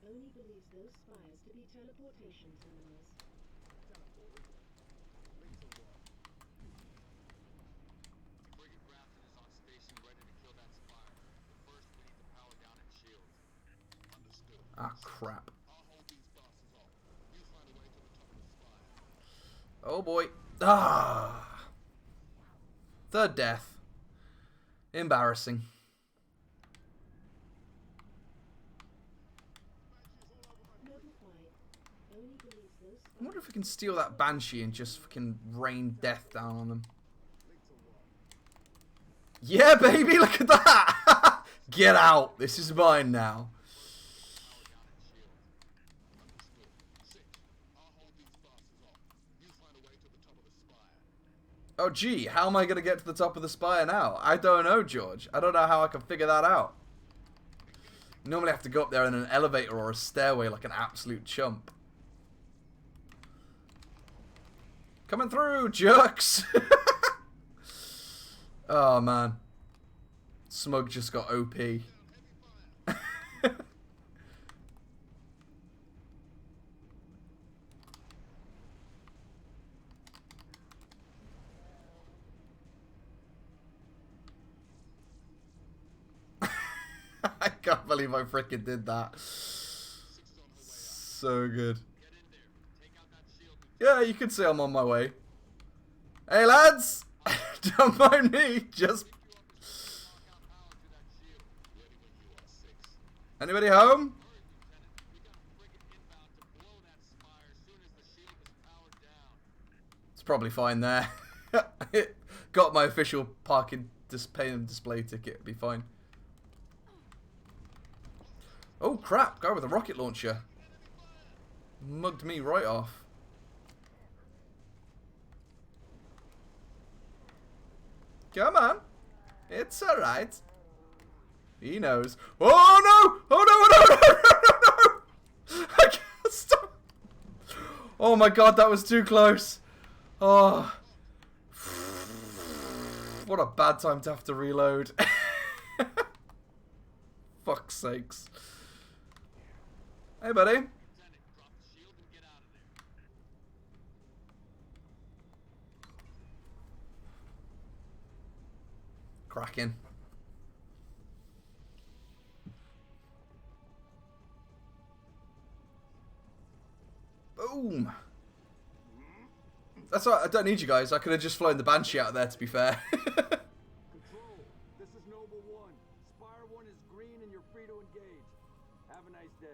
I: only believes those spires to be teleportation terminals.
G: Frigate Grafton is on station ready to kill that spire. But first, we need to power down its shield. Understood.
A: Ah, crap.
G: I'll hold these bosses off. You find a way to the top of the spire.
A: Oh boy. Ah! Third death. Embarrassing. I wonder if we can steal that Banshee and just fucking rain death down on them. Yeah, baby, look at that! Get out! This is mine now. Oh, gee, how am I going to get to the top of the spire now? I don't know, George. I don't know how I can figure that out. Normally I have to go up there in an elevator or a stairway like an absolute chump. Coming through, jerks! Oh, man. Smug just got OP. I can't believe I freaking did that. So good. Yeah, you could say I'm on my way. Hey, lads! Don't mind me, just... Anybody home? It's probably fine there. Got my official parking display ticket, it'll be fine. Oh crap, guy with a rocket launcher. Mugged me right off. Come on. It's alright. He knows. Oh no! Oh no, no, no, no, no, no! I can't stop. Oh my god, that was too close. Oh. What a bad time to have to reload. Fuck's sakes. Hey, buddy. Cracking. Boom. That's right, I don't need you guys. I could have just flown the Banshee out there, to be fair.
C: Control, this is Noble 1. Spire 1 is green and you're free to engage. Have a nice day.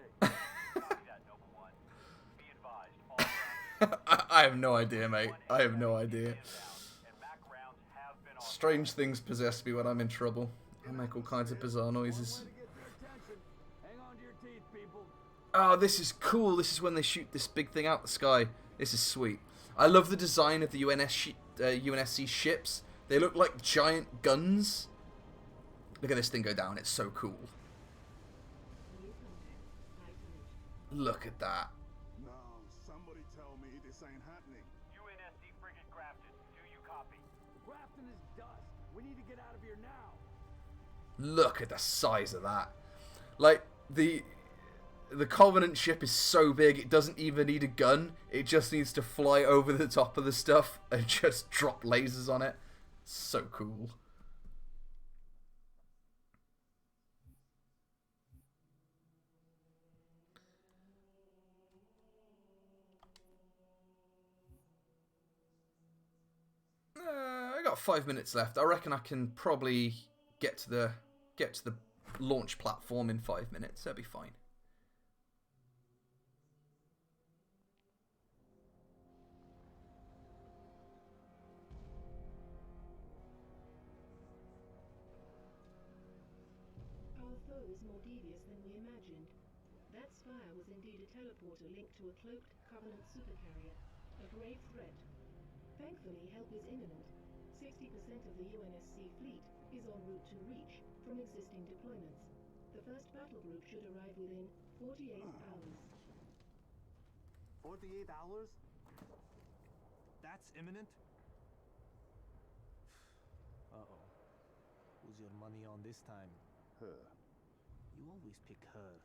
A: I have no idea, mate. I have no idea. Strange things possess me when I'm in trouble. I make all kinds of bizarre noises. Oh, this is cool. This is when they shoot this big thing out the sky. This is sweet. I love the design of the UNSC ships. They look like giant guns. Look at this thing go down. It's so cool. Look at that.
D: Now, somebody tell me this ain't happening.
M: UNSC frigate Grafton. Do you copy?
C: Grafton is dust. We need to get out of here now.
A: Look at the size of that. Like, the Covenant ship is so big, it doesn't even need a gun. It just needs to fly over the top of the stuff and just drop lasers on it. So cool. I got 5 minutes left. I reckon I can probably get to the launch platform in 5 minutes. That'll be fine.
I: Our foe is more devious than we imagined. That spire was indeed a teleporter linked to a cloaked Covenant supercarrier, a grave threat. Thankfully, help is imminent. 60% of the UNSC fleet is en route to Reach from existing deployments. The first battle group should arrive within 48 hours.
N: 48 hours? That's imminent? Uh-oh. Who's your money on this time?
D: Her.
N: You always pick her.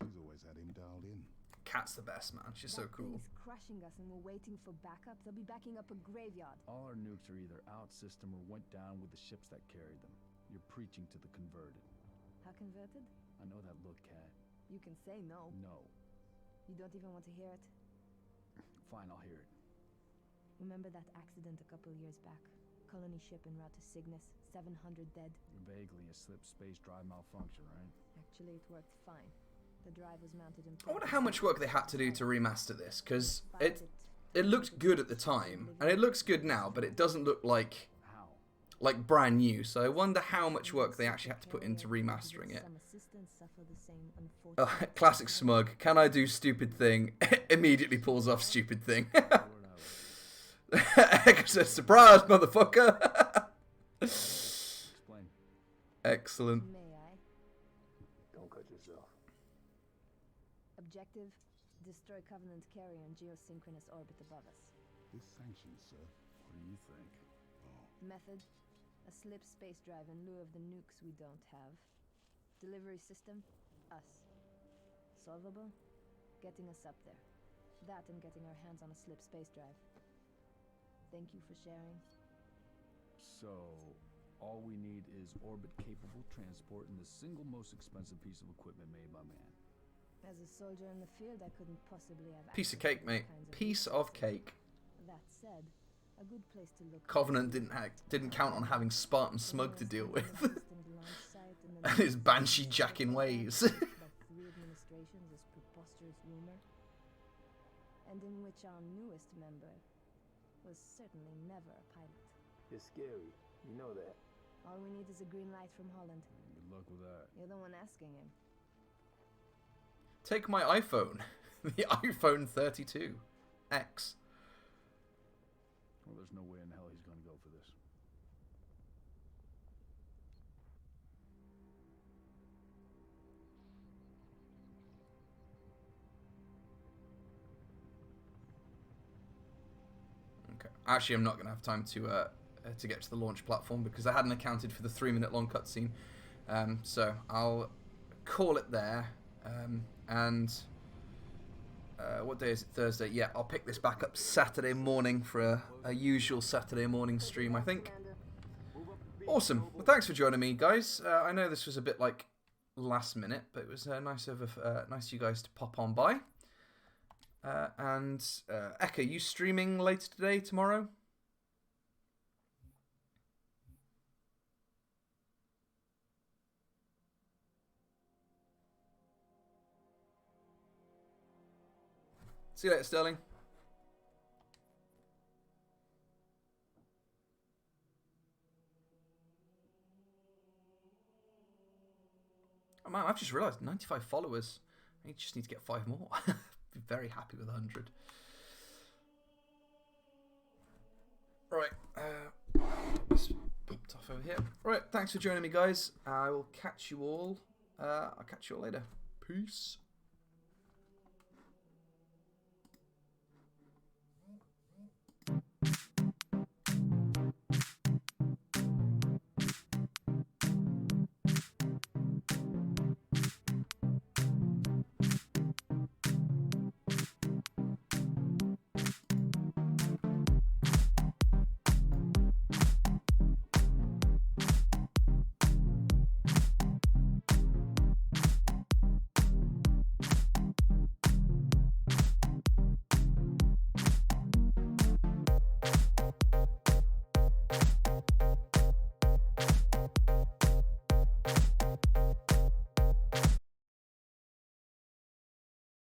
D: She's always had him dialed in.
A: Cat's the best, man. She's so cool.
E: That thing is crushing us and we're waiting for backup. They'll be backing up a graveyard.
C: All our nukes are either out system or went down with the ships that carried them. You're preaching to the converted.
E: How converted?
C: I know that look, Cat.
E: You can say no.
C: No.
E: You don't even want to hear it.
C: Fine, I'll hear it.
E: Remember that accident a couple years back? Colony ship en route to Cygnus, 700 dead.
C: Vaguely a slip space drive malfunction, right?
E: Actually, it worked fine. The drive was mounted in...
A: I wonder how much work they had to do to remaster this, because it looked good at the time, and it looks good now, but it doesn't look like brand new. So I wonder how much work they actually had to put into remastering it. Classic Smug. Can I do stupid thing? Immediately pulls off stupid thing. Surprise, motherfucker!
C: Explain.
A: Excellent.
E: May I?
C: Don't cut yourself.
E: Objective: destroy Covenant carrier in geosynchronous orbit above us.
D: This sanctioned, sir.
C: What do you think?
E: Method: a slip space drive in lieu of the nukes we don't have. Delivery system: us. Solvable? Getting us up there. That and getting our hands on a slip space drive. Thank you for sharing.
C: So, all we need is orbit-capable transport and the single most expensive piece of equipment made by man.
E: As a soldier in the field, I couldn't possibly have
A: Piece of
E: access
A: cake,
E: to
A: mate.
E: all kinds of
A: Piece of cake.
E: That said, a good place to look.
A: Covenant didn't count on having Spartan Smug to deal with. And his banshee jacking ways.
E: About 3 administrations is preposterous rumor, and in which our newest member was certainly never a pilot.
H: You're scary. You know that.
E: All we need is a green light from Holland.
C: Good luck with that.
E: You're the one asking him.
A: Take my iPhone. The iPhone 32X.
C: Well, there's no way in hell he's gonna go for this.
A: Okay. Actually, I'm not going to have time to get to the launch platform because I hadn't accounted for the 3-minute long cutscene. So I'll call it there. What day is it? Thursday. Yeah, I'll pick this back up Saturday morning for a usual Saturday morning stream, I think. Awesome. Well, thanks for joining me, guys. I know this was a bit like last minute, but it was nice of you guys to pop on by. Eka, you streaming later today, tomorrow? See you later, Sterling. Oh man, I've just realised 95 followers. I just need to get 5 more. Be very happy with 100. Right, this popped off over here. Right, thanks for joining me, guys. I will catch you all. I'll catch you all later. Peace.